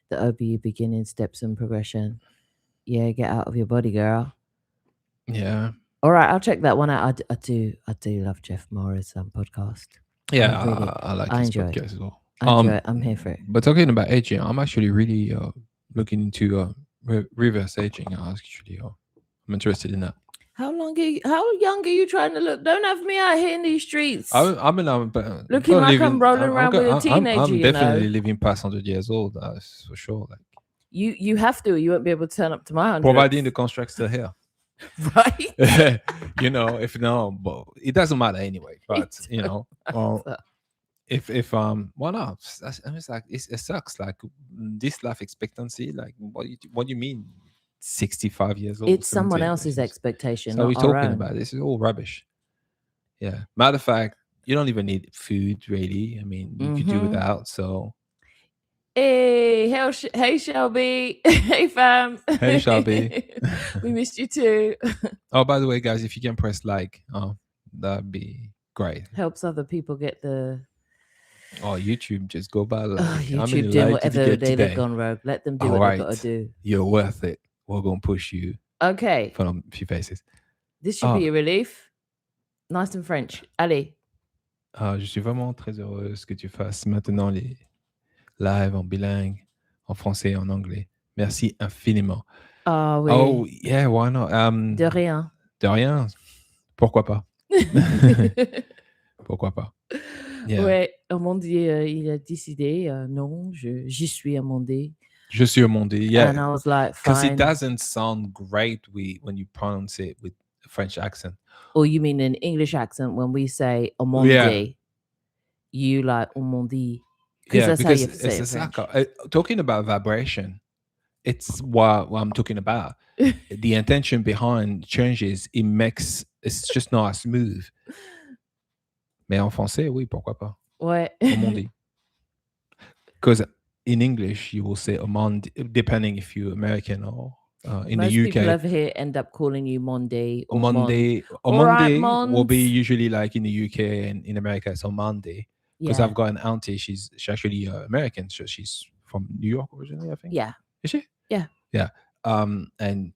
the OBU beginning steps and progression. Yeah, get out of your body, girl. Yeah. All right, I'll check that one out. I do love Jeff Mara's podcast. Yeah, really- I like I his enjoy it. podcast as well. I enjoy it. I'm here for it. But talking about aging, I'm actually really looking into reverse aging. I'm interested in that. How young are you trying to look? Don't have me out here in these streets. I'm Looking like I'm rolling around with a teenager, I'm you know. definitely living past 100 years old. That's for sure. Like You have to. You won't be able to turn up to my 100. providing the construct's still here. Right? If no, but it doesn't matter anyway. But if why not? It's like it sucks. Like this life expectancy. Like what do you mean? 65 years old. It's someone 70? else's expectation. So not we're our talking own. about this is all rubbish. Yeah. Matter of fact, you don't even need food really. I mean, you could do Mhm. without. So Hey, hey, Shelby. Hey, fam. Hey, Shelby. We missed you too. Oh, by the way, guys, if you can press like, that'd be great. Helps other people get the Oh, YouTube, just go by like how many YouTube doing likes did you whatever get they today? look on rogue. Let them do All what they right. gotta do. You're worth it. We're gonna push you Okay. from a few faces. This should be a relief. Nice and French. Allez. Je suis vraiment très heureuse que tu fasses maintenant les lives en bilingue, en français et en anglais. Merci infiniment. Ah oui. Oh, yeah, why not? De rien. De rien. Pourquoi pas? Pourquoi pas? Yeah. Ouais, Omondi, il a décidé, non, j'y suis Omondi. Je suis Omondi, yeah. And I was like, because it fine. doesn't sound great when you pronounce it with a French accent. Or you mean an English accent when we say Omondi? You like Omondi. Yeah, that's because how you have to say it's it in French. like talking about vibration. It's what I'm talking about. The intention behind changes, it's just not as smooth. Mais en français, oui, pourquoi pas? Ouais. Omondi. Because in English, you will say Omondi, depending if you're American or in Most the UK. people over here end up calling you Mondi or Omondi. All right, Omondi will be Mons. usually like in the UK and in America, it's Omondi. Because Yeah. I've got an auntie, she's actually American, so she's from New York originally, I think. Yeah. Is she? Yeah. Yeah. And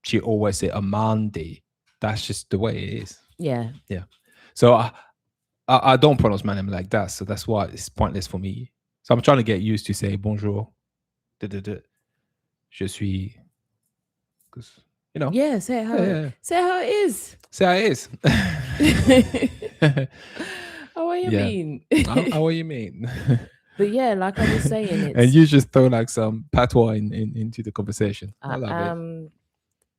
she always say Amandi. That's just the way it is. Yeah. Yeah. So I don't pronounce my name like that, so that's why it's pointless for me. So I'm trying to get used to say bonjour. Je suis. Because Yeah, say it how say how it is. Say how it is. Oh, what you Yeah. mean? How you mean? But yeah, like I was saying, it's And you just throw like some patois into the conversation. I love it.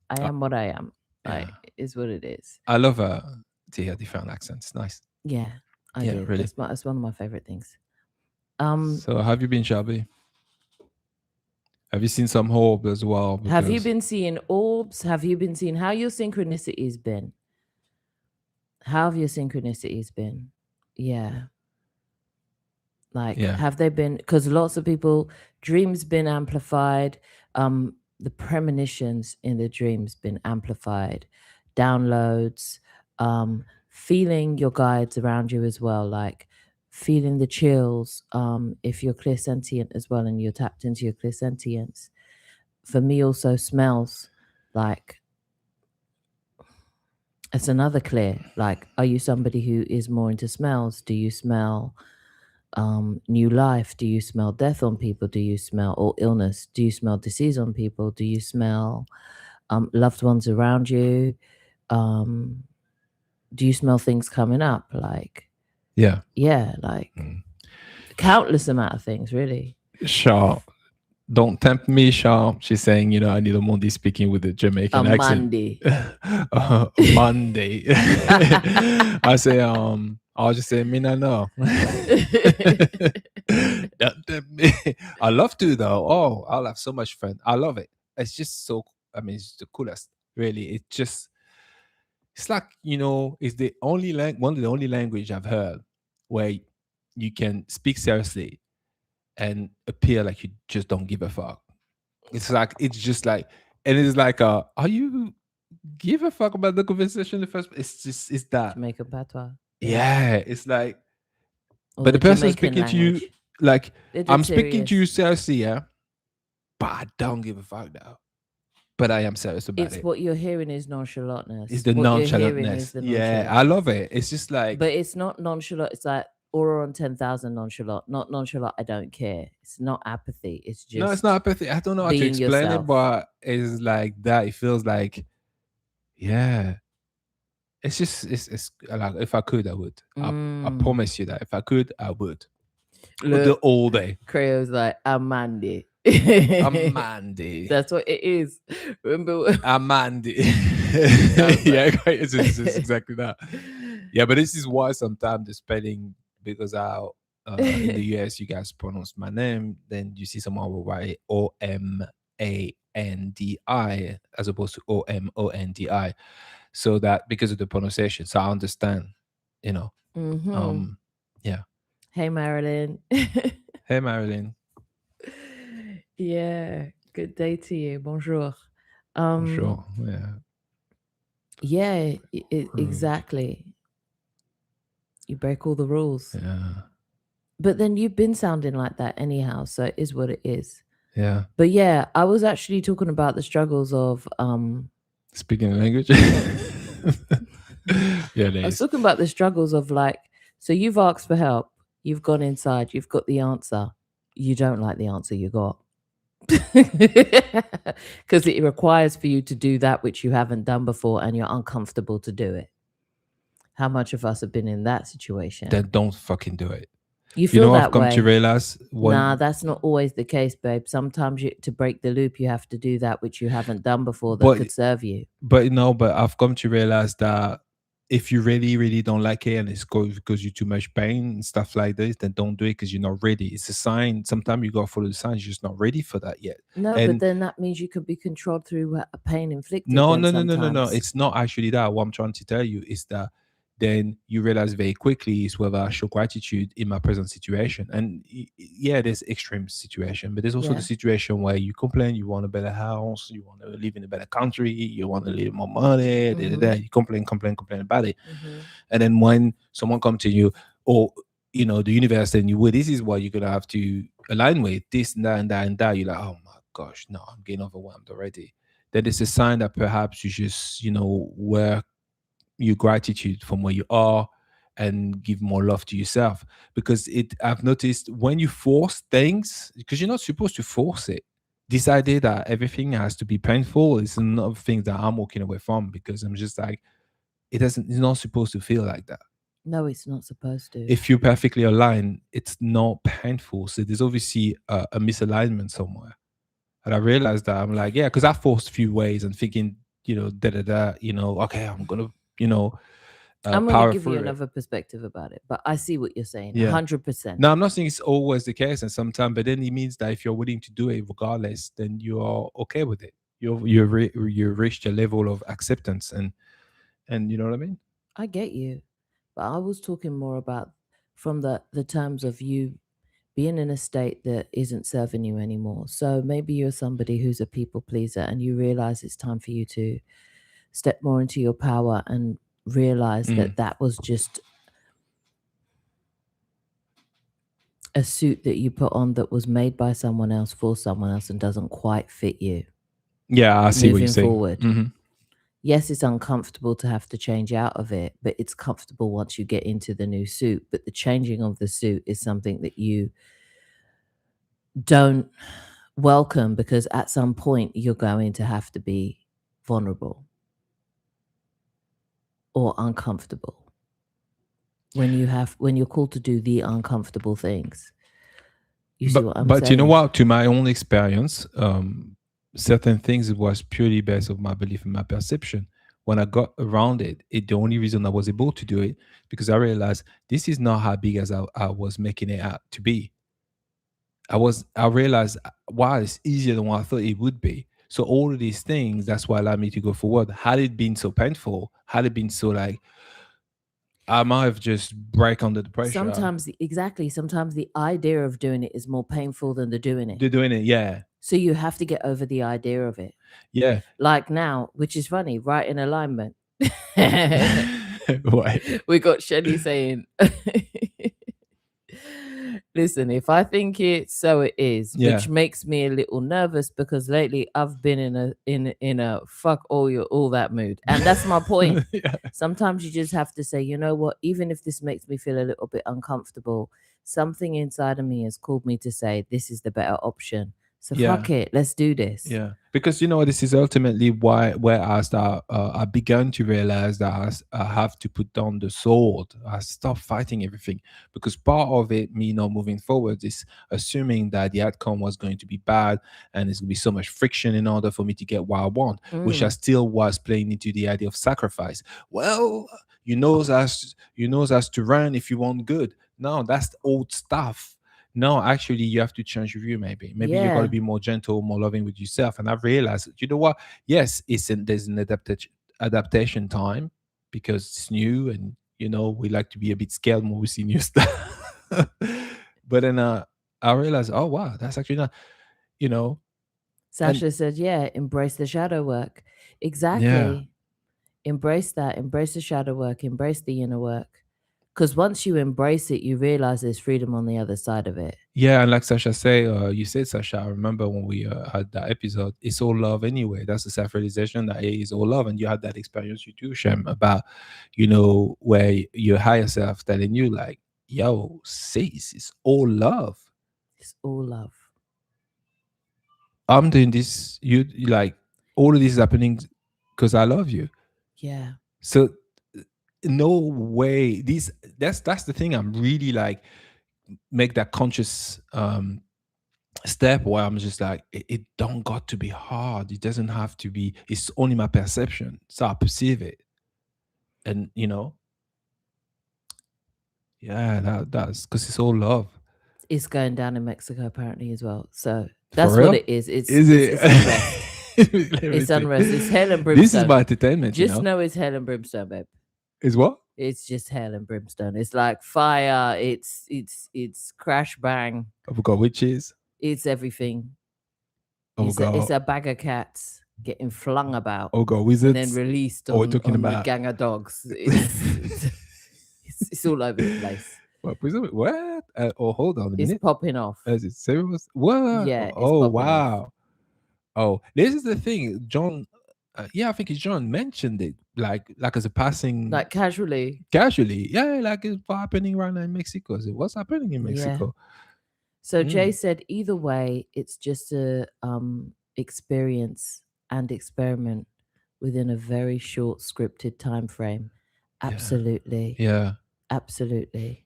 I am what I am. Yeah. Like, is what it is. I love to hear different accents. Nice. Yeah, I Yeah, do. really. It's one of my favorite things. So have you been Shelby? Have you seen some Orb as well? Have you Because- been seeing orbs? Have you been seeing how your synchronicities been? How have your synchronicities been? Yeah. Like, Yeah. have they been? Because lots of people, dreams been amplified. The premonitions in the dreams been amplified. Downloads, feeling your guides around you as well, like feeling the chills. If you're clairsentient as well and you're tapped into your clairsentience. For me, also smells like It's another clear. Like, are you somebody who is more into smells? Do you smell new life? Do you smell death on people? Do you smell or illness? Do you smell disease on people? Do you smell loved ones around you? Um, do you smell things coming up? Like, Yeah. like Mm. countless amount of things, really. Sure. Don't tempt me, Sean. She's saying, I need Omondi speaking with a Jamaican accent. Monday. Monday. I say, I'll just say, me no no. Don't tempt me. I love to though. Oh, I'll have so much fun. I love it. It's just so. I mean, it's the coolest. Really, it's like it's the only one of the only language I've heard where you can speak seriously and appear like you just don't give a fuck. It's just like, and it's like, are you give a fuck about the conversation in the first place? It's that. Jamaican patois. Yeah, it's like, Or but the the person Jamaican speaking to you, language. like, They're I'm dead speaking to you serious. seriously, yeah, but I don't give a fuck now. But I am serious about It's it. what you're hearing is It's nonchalantness. the What you're hearing is nonchalantness. the Yeah, I nonchalantness. love it. It's just like, But it's not nonchalant. It's like aura on 10,000 nonchalant. Not nonchalant, I don't care. It's not apathy. It's no, it's just not apathy. I don't know how to being explain it, yourself. but it's like that. It feels like, yeah, it's just it's like, if I could, I would. I promise you that if I could, I would. The Look, all day. Creole's like, Amandi. Amandi. That's what it is. Remember? Amandi. Sounds Yeah, like. it's exactly that. Yeah, but this is why sometimes the spelling, because in the US you guys pronounce my name, then you see someone will write Omandi as opposed to Omondi. So that because of the pronunciation. So I understand, you know. Mm-hmm. Yeah. Hey, Marilyn. Hey Marilyn. Yeah. Good day to you. Bonjour. Sure. Yeah. Yeah, Rude. exactly. You break all the rules. Yeah. But then you've been sounding like that anyhow, so it is what it is. Yeah. But yeah, I was actually talking about the struggles of Speaking the language. Yeah, it I was is. talking about the struggles of like, so you've asked for help, you've gone inside, you've got the answer, you don't like the answer you got. Because it requires for you to do that which you haven't done before and you're uncomfortable to do it. How much of us have been in that situation? Then don't fucking do it. You feel I've that come to way. realize Nah, that's not always the case, babe. Sometimes to break the loop, you have to do that which you haven't done before that but could serve you. but I've come to realize that if you really, really don't like it and it's because you're too much pain and stuff like this, then don't do it because you're not ready. It's a sign. Sometimes you gotta follow the signs, you're just not ready for that yet. No, but And then that means you could be controlled through a pain inflicted no, then no, no, no, no, no. sometimes. It's not actually that. What I'm trying to tell you is that then you realize very quickly is whether I show gratitude in my present situation. And yeah, there's extreme situation, but there's also the Yeah. situation where you complain, you want a better house, you want to live in a better country, you want to live more money, you complain about it. And then when someone comes to you, or the universe, then this is what you're gonna have to align with, this and that and that and that. You're like, oh my gosh, no, I'm getting overwhelmed already. Then it's a sign that perhaps you just, work your gratitude from where you are and give more love to yourself. Because I've noticed when you force things, because you're not supposed to force it. This idea that everything has to be painful is another thing that I'm walking away from, because I'm just like, it's not supposed to feel like that. No, it's not supposed to. If you're perfectly aligned, it's not painful. So there's obviously a misalignment somewhere. And I realized that I'm like, yeah, because I forced a few ways and thinking, okay, I'm gonna, I'm going to power give you through it. another perspective about it, but I see what you're saying, Yeah. 100%. Now I'm not saying it's always the case, and sometimes, but then it means that if you're willing to do it regardless, then you are okay with it. You reached a level of acceptance, and you know what I mean. I get you, but I was talking more about from the terms of you being in a state that isn't serving you anymore. So maybe you're somebody who's a people pleaser and you realize it's time for you to step more into your power and realize that that was just a suit that you put on that was made by someone else for someone else and doesn't quite fit you. Yeah, I see what you're Moving saying. forward. Yes, it's uncomfortable to have to change out of it, but it's comfortable once you get into the new suit. But the changing of the suit is something that you don't welcome, because at some point you're going to have to be vulnerable or uncomfortable when you're called to do the uncomfortable things. You see what I'm But you know saying? what? To my own experience, certain things it was purely based on my belief and my perception. When I got around it, the only reason I was able to do it because I realized this is not how big as I was making it out to be. I realized wow, it's easier than what I thought it would be. So all of these things, that's why allowed me to go forward. Had it been so painful, had it been so like I might have just break under the pressure. Sometimes the idea of doing it is more painful than the doing it. They're doing it, yeah. So you have to get over the idea of it. Yeah. Like now, which is funny, right in alignment. Right. We got Shelly saying, listen, if I think it, so it is, Yeah. which makes me a little nervous because lately I've been in a fuck all that mood. And that's my point. Yeah. Sometimes you just have to say, you know what, even if this makes me feel a little bit uncomfortable, something inside of me has called me to say this is the better option. So Yeah. fuck it, let's do this. Yeah, because you know this is ultimately why where I began to realize that I have to put down the sword. I stop fighting everything because part of it, me not moving forward, is assuming that the outcome was going to be bad and there's going to be so much friction in order for me to get what I want, which I still was playing into the idea of sacrifice. Well, you know as to run if you want good. No, that's the old stuff. No, actually, you have to change your view. Maybe you got to Yeah. be more gentle, more loving with yourself. And I've realized, you know what? Yes, there's an adaptation time because it's new, and you know we like to be a bit scared when we see new stuff. But then I realized, oh wow, that's actually not, you know, and Sasha said, yeah, embrace the shadow work. yeah, Exactly. Embrace that. Embrace the shadow work. Embrace the inner work. Because once you embrace it, you realize there's freedom on the other side of it. yeah, and like Sasha say, you said Sasha. I remember when we had that episode. It's all love anyway. That's the self-realization that it is all love, and you had that experience you too, Shem, about you know where your higher self telling you like, "Yo, sis, it's all love. It's all love. I'm doing this. You like all of this is happening because I love you." Yeah. So no way. These that's the thing. I'm really like make that conscious step where I'm just like, it don't got to be hard. It doesn't have to be. It's only my perception, so I perceive it, and you know, yeah, that's because it's all love. It's going down in Mexico apparently as well. So For that's what real? it is. Is it? It's unrest. Let me It's see. unrest. It's hell and This is brimstone. my entertainment, you Just know. know it's hell and brimstone, babe. Is what? It's just hell and brimstone. It's like fire. It's crash bang. I forgot which is. It's everything. Oh my It's god. a bag of cats getting flung about Oh god, and then wizards. released Oh, we're talking on a about. gang of dogs. It's all over the place. What? Oh, hold on a It's minute. popping off. Is it serious? What? Yeah, it's Oh popping off. wow. Oh, this is the thing. John, yeah, I think it's John mentioned it like as a passing, Like casually. casually. Yeah, like it's happening right now in Mexico. So what's happening in Yeah. Mexico? So Jay said either way, it's just a experience and experiment within a very short scripted time frame. Absolutely. Yeah. Absolutely.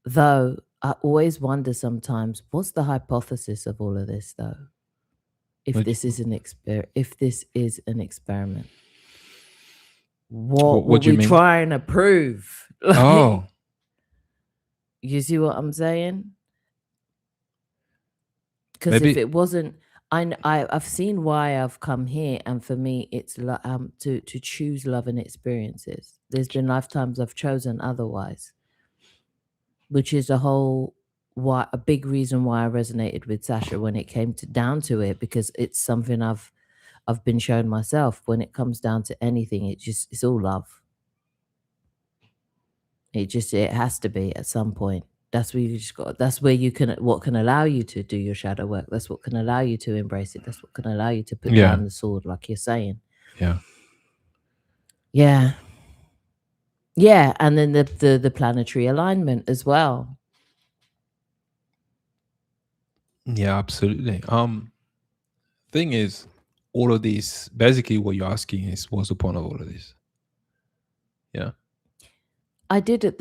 Though I always wonder sometimes, what's the hypothesis of all of this though? If What, this is an experiment. What what were do you we mean? trying to prove? Like, Oh, you see what I'm saying? Because maybe. if it wasn't, I've seen why I've come here, and for me, it's to choose love and experiences. There's been lifetimes I've chosen otherwise, which is a big reason why I resonated with Sasha when it came down to it, because it's something I've been shown myself. When it comes down to anything, it's all love. It has to be at some point. That's where what can allow you to do your shadow work. That's what can allow you to embrace it. That's what can allow you to put Yeah. down the sword, like you're saying. Yeah. Yeah. Yeah, and then the planetary alignment as well. Yeah, absolutely. Thing is, all of this basically what you're asking is what's the point of all of this? Yeah. I did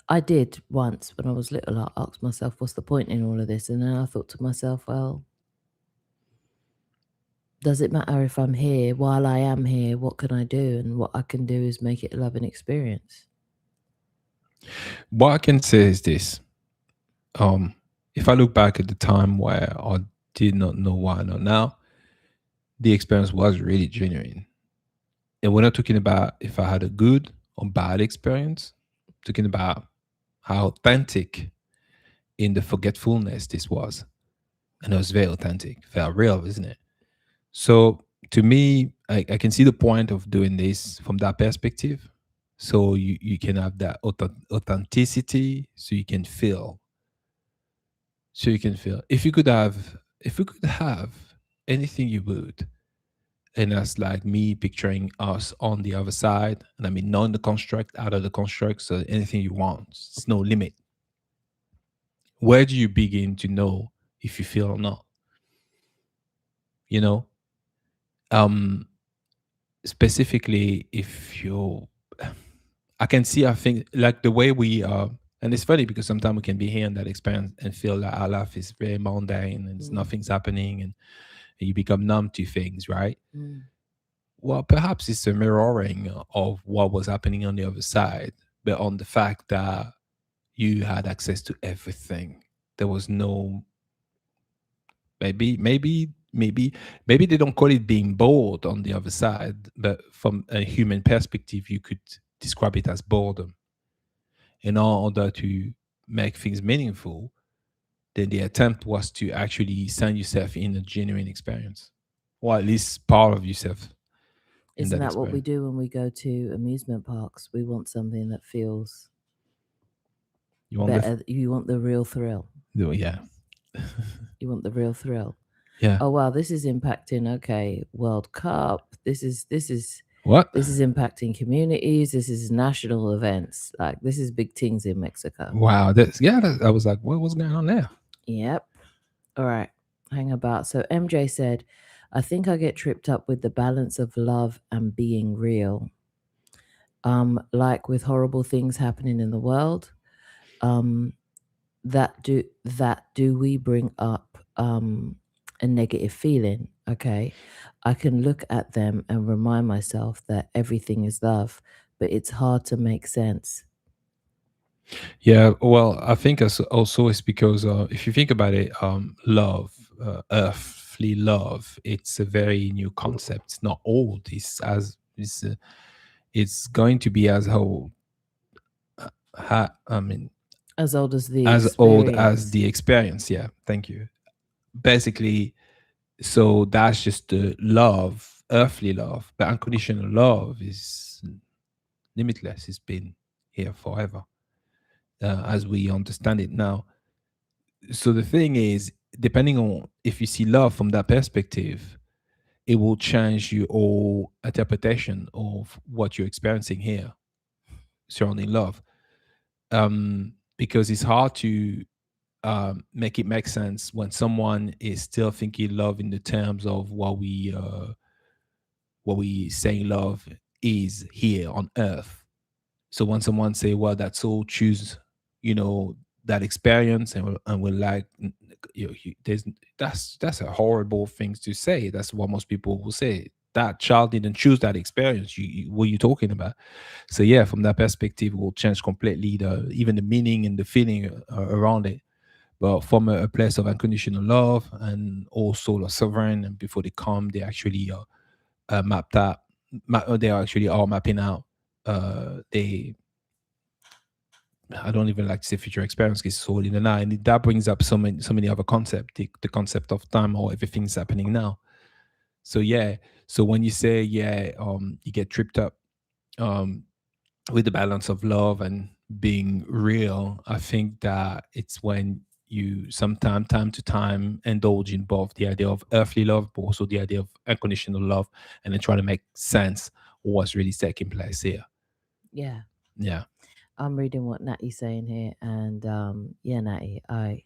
I did once when I was little. I asked myself, "What's the point in all of this?" And then I thought to myself, "Well, does it matter if I'm here? While I am here, what can I do? And what I can do is make it a loving experience." What I can say is this. Um, if I look back at the time where I did not know what I know now, the experience was really genuine. And we're not talking about if I had a good or bad experience, talking about how authentic in the forgetfulness this was. And it was very authentic, very real, isn't it? So to me, I can see the point of doing this from that perspective. So you can have that authenticity, so you can feel. So you can feel. If you could have anything you would, and that's like me picturing us on the other side, and I mean not in the construct, out of the construct, so anything you want. It's no limit. Where do you begin to know if you feel or not? You know? Um Specifically if you I can see, I think, like the way we and it's funny because sometimes we can be here in that experience and feel that our life is very mundane and Mm. nothing's happening, and you become numb to things, right? Mm. Well, perhaps it's a mirroring of what was happening on the other side, but on the fact that you had access to everything. There was no, maybe they don't call it being bored on the other side, but from a human perspective, you could describe it as boredom. In order to make things meaningful, then the attempt was to actually send yourself in a genuine experience, or at least part of yourself in Isn't that that what we experience. do when we go to amusement parks? We want something that feels You want the, better. You want the real thrill. yeah, You want the real thrill. yeah. Oh wow, this is impacting. Okay, World Cup. What? This is impacting communities. This is national events. Like this is big things in Mexico. Wow. That's yeah. I was like, what was going on there? Yep. All right. Hang about. So MJ said, I think I get tripped up with the balance of love and being real. Like with horrible things happening in the world. Um, that do we bring up a negative feeling? Okay. I can look at them and remind myself that everything is love, but it's hard to make sense. Yeah. Well, I think also it's because if you think about it, love, earthly love, it's a very new concept. It's not old. It's going to be as old. I mean, As old as the as old as experience. the experience. Yeah. Thank you. Basically, so that's just the love, earthly love, but unconditional love is limitless. It's been here forever, as we understand it now. So the thing is, depending on if you see love from that perspective, it will change your whole interpretation of what you're experiencing here surrounding love. Because it's hard to make it make sense when someone is still thinking love in the terms of what we say love is here on earth. So when someone say, well, that soul choose, you know, that experience and will like, there's that's a horrible thing to say. That's what most people will say. That child didn't choose that experience. What are you talking about? So yeah, from that perspective, it will change completely the even the meaning and the feeling around it. But from a place of unconditional love and all soul are sovereign, and before they come, they actually mapped out. They are actually all mapping out. They I don't even like to say future experience because it's all in the now, and that brings up so many other concepts. The concept of time or everything's happening now. So yeah, so when you say yeah, you get tripped up um, with the balance of love and being real, I think that it's when you sometime time to time indulge in both the idea of earthly love, but also the idea of unconditional love, and then try to make sense what's really taking place here. Yeah. Yeah. I'm reading what Natty's saying here, and yeah, Natty, I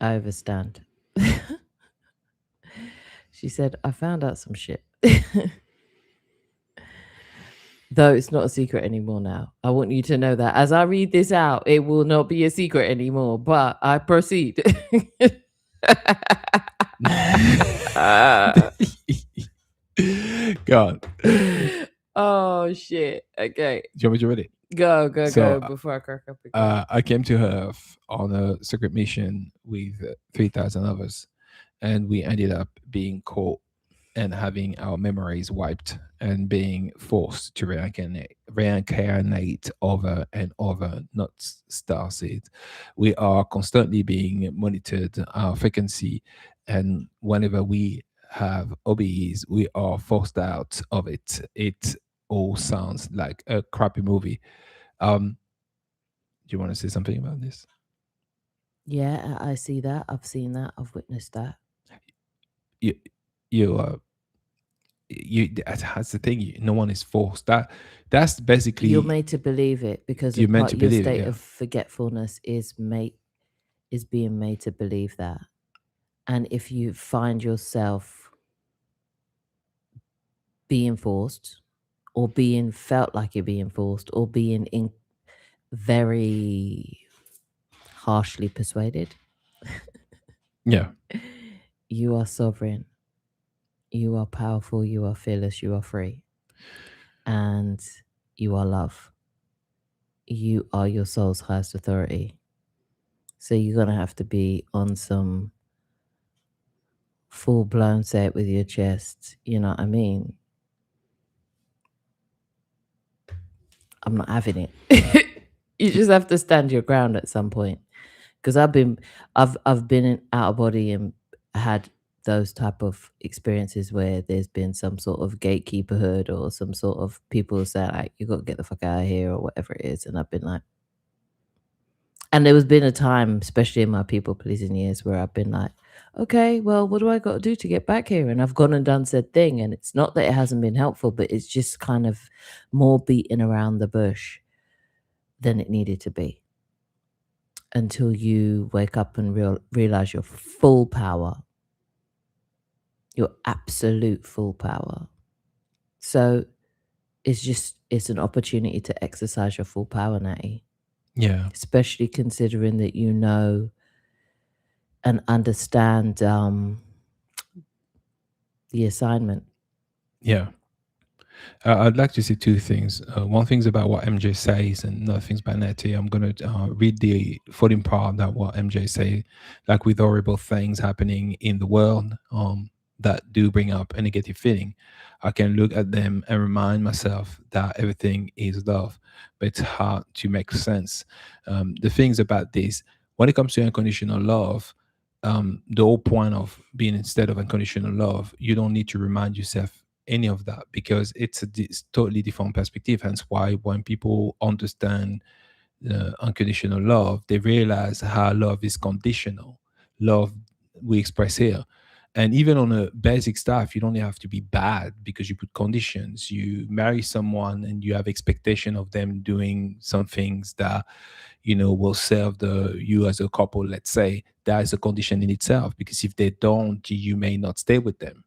overstand. She said, I found out some shit. Though it's not a secret anymore now. I want you to know that as I read this out, it will not be a secret anymore, but I proceed. God. Oh, shit. Okay. Do you want me to read it? Go, go, So go before I crack up again. I came to Earth on a secret mission with 3,000 others, and we ended up being caught and having our memories wiped and being forced to reincarnate over and over, not starseed. We are constantly being monitored, our frequency, and whenever we have OBEs, we are forced out of it. It all sounds like a crappy movie. Do you want to say something about this? Yeah, I see that. I've seen that. I've witnessed that. You, you that's the thing. No one is forced. That's You're basically made to believe it because you're of meant part to your believe it. state Yeah, of forgetfulness is being made to believe that. And if you find yourself being forced or being felt like you're being forced or being very harshly persuaded, yeah, you are sovereign, you are powerful, you are fearless, you are free, and you are love. You are your soul's highest authority. So you're going to have to be on some full blown say it with your chest. You know what I mean? I'm not having it. You just have to stand your ground at some point. Because I've been out of body and had those type of experiences where there's been some sort of gatekeeperhood or some sort of people say like you got to get the fuck out of here or whatever it is, and I've been like, and there was been a time, especially in my people pleasing years, where I've been like, okay, well, what do I got to do to get back here? And I've gone and done said thing, and it's not that it hasn't been helpful, but it's just kind of more beating around the bush than it needed to be until you wake up and realize your full power, your absolute full power. So it's an opportunity to exercise your full power, Natty. yeah, Especially considering that you know and understand the assignment. yeah. I'd like to say two things. One thing's about what MJ says, and another thing's about Nettie. I'm gonna read the footing part that what MJ say, like with horrible things happening in the world, that do bring up a negative feeling. I can look at them and remind myself that everything is love, but it's hard to make sense. The things about this, when it comes to unconditional love, the whole point of being instead of unconditional love, you don't need to remind yourself any of that because it's totally different perspective. Hence why when people understand unconditional love, they realize how love is conditional. Love we express here. And even on a basic stuff, you don't have to be bad because you put conditions. You marry someone and you have expectation of them doing some things that will serve the you as a couple. Let's say that is a condition in itself because if they don't, you may not stay with them.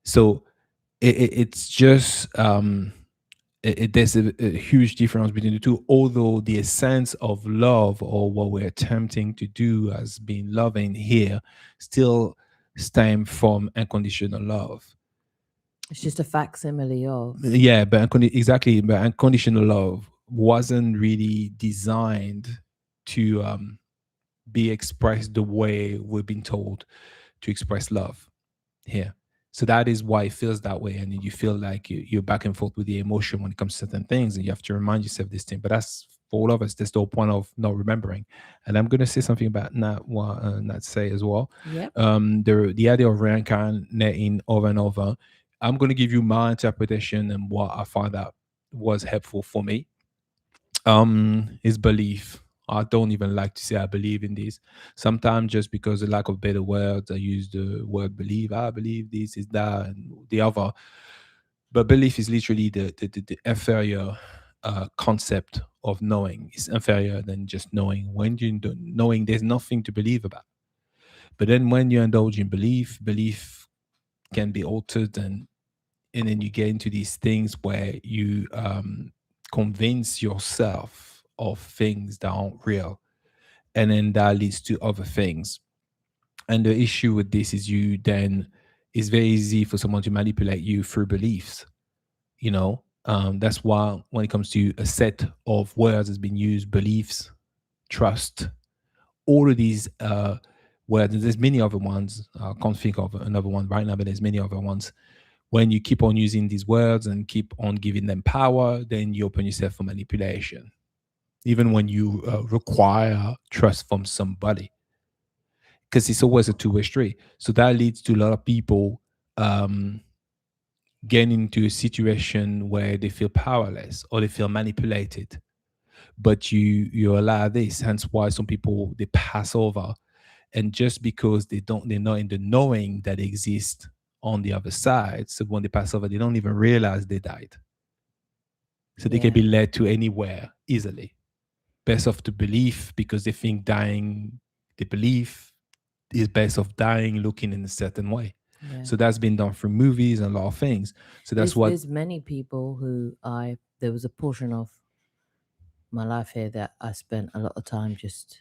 So it's just there's a huge difference between the two, although the essence of love or what we're attempting to do as being loving here still stem from unconditional love. It's just a facsimile of. Yeah, but exactly, but unconditional love wasn't really designed to be expressed the way we've been told to express love here. So that is why it feels that way, and you feel like you're back and forth with the emotion when it comes to certain things, and you have to remind yourself this thing. But that's for all of us. That's the whole point of not remembering. And I'm going to say something about Nat, what Nat say as well. Yep. The idea of reincarnating over and over. I'm going to give you my interpretation and what I find out was helpful for me. Is belief. I don't even like to say I believe in this. Sometimes just because of lack of better words, I use the word believe. I believe this is that and the other. But belief is literally the inferior concept of knowing. It's inferior than just knowing. When you don't knowing, there's nothing to believe about. But then when you indulge in belief, belief can be altered, and then you get into these things where you convince yourself of things that aren't real, and then that leads to other things. And the issue with this is you then it's very easy for someone to manipulate you through beliefs. That's why when it comes to a set of words that's been used, beliefs, trust, all of these words, and there's many other ones. I can't think of another one right now, but there's many other ones. When you keep on using these words and keep on giving them power, then you open yourself for manipulation. Even when you require trust from somebody, because it's always a two-way street. So that leads to a lot of people um, getting into a situation where they feel powerless or they feel manipulated. But you allow this, hence why some people they pass over, and just because they're not in the knowing that exists on the other side. So when they pass over, they don't even realize they died. So they can Yeah. be led to anywhere easily. Based off the belief because they think dying, the belief is based off dying looking in a certain way. Yeah. So that's been done through movies and a lot of things. So that's what, There's many people who there was a portion of my life here that I spent a lot of time just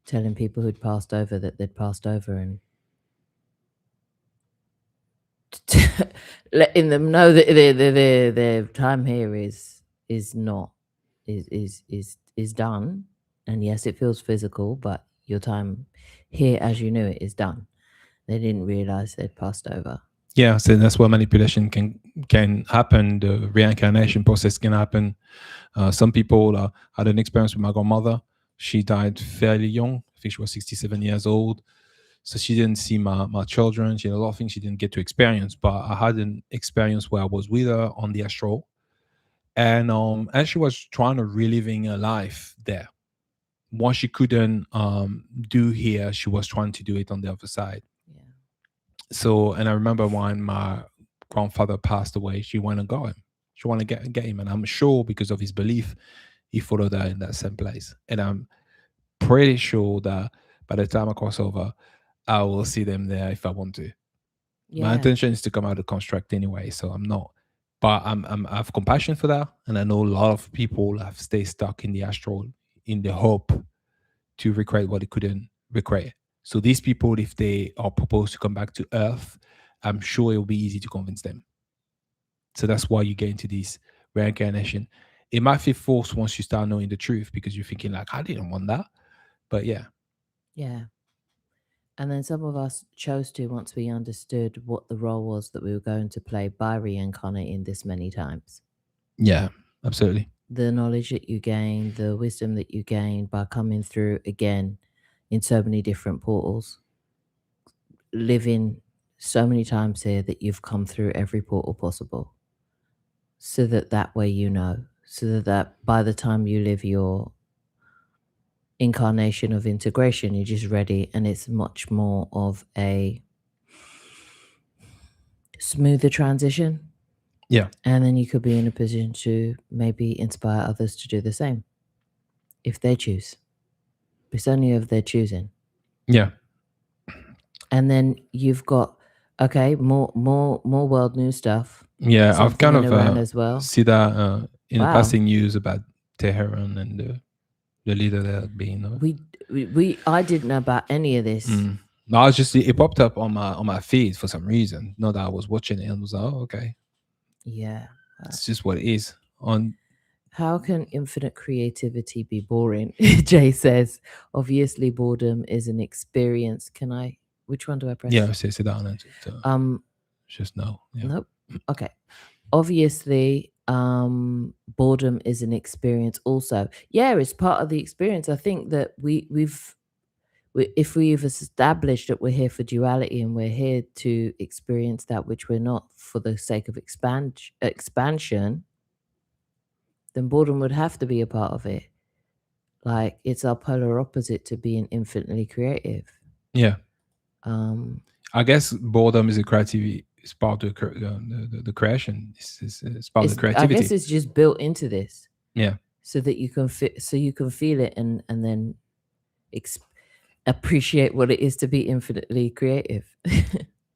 telling people who'd passed over that they'd passed over, and letting them know that their time here is not is done. And yes, it feels physical, but your time here as you knew it is done. They didn't realize they'd passed over. yeah, so that's where manipulation can happen. The reincarnation process can happen. Some people had an experience with my grandmother. She died fairly young. I think she was 67 years old. So she didn't see my children. She had a lot of things she didn't get to experience. But I had an experience where I was with her on the astral, and she was trying to reliving her life there. What she couldn't do here, she was trying to do it on the other side. Yeah. So, and I remember when my grandfather passed away, she went and got him. She wanted to get him, and I'm sure because of his belief, he followed her in that same place. And I'm pretty sure that by the time I cross over, I will see them there if I want to. My Yeah. intention is to come out of the construct anyway, so I'm not. But I have compassion for that, and I know a lot of people have stayed stuck in the astral in the hope to recreate what they couldn't recreate. So these people, if they are proposed to come back to Earth, I'm sure it will be easy to convince them. So that's why you get into this reincarnation. It might feel forced once you start knowing the truth because you're thinking like, I didn't want that. But yeah, Yeah. And then some of us chose to once we understood what the role was that we were going to play by reincarnating this many times. yeah, absolutely. The knowledge that you gain, the wisdom that you gain by coming through again in so many different portals, living so many times here that you've come through every portal possible, so that way you know, so that by the time you live your incarnation of integration, you're just ready, and it's much more of a smoother transition. Yeah, And then you could be in a position to maybe inspire others to do the same if they choose. It's only of their choosing. yeah, And then you've got more world news stuff. yeah. I've Something kind in of Iran as well. see that in the Wow. passing news about Tehran and the leader there being. I didn't know about any of this. No, I was just it popped up on my feed for some reason. Not that I was watching it and was like, oh, okay, Yeah. it's just what it is. On How can infinite creativity be boring? Jay says, obviously boredom is an experience. Which one do I press? yeah, sit down and just know. Yeah. Nope. Okay. Obviously, boredom is an experience also. Yeah, it's part of the experience. I think that if we've established that we're here for duality and we're here to experience that which we're not for the sake of expansion, then boredom would have to be a part of it. Like it's our polar opposite to being infinitely creative. Yeah. Um, I guess boredom is a creativity. It's part of the creation. It's part of the I guess creativity. it's just built into this Yeah. so that you can feel it and then ex- appreciate what it is to be infinitely creative.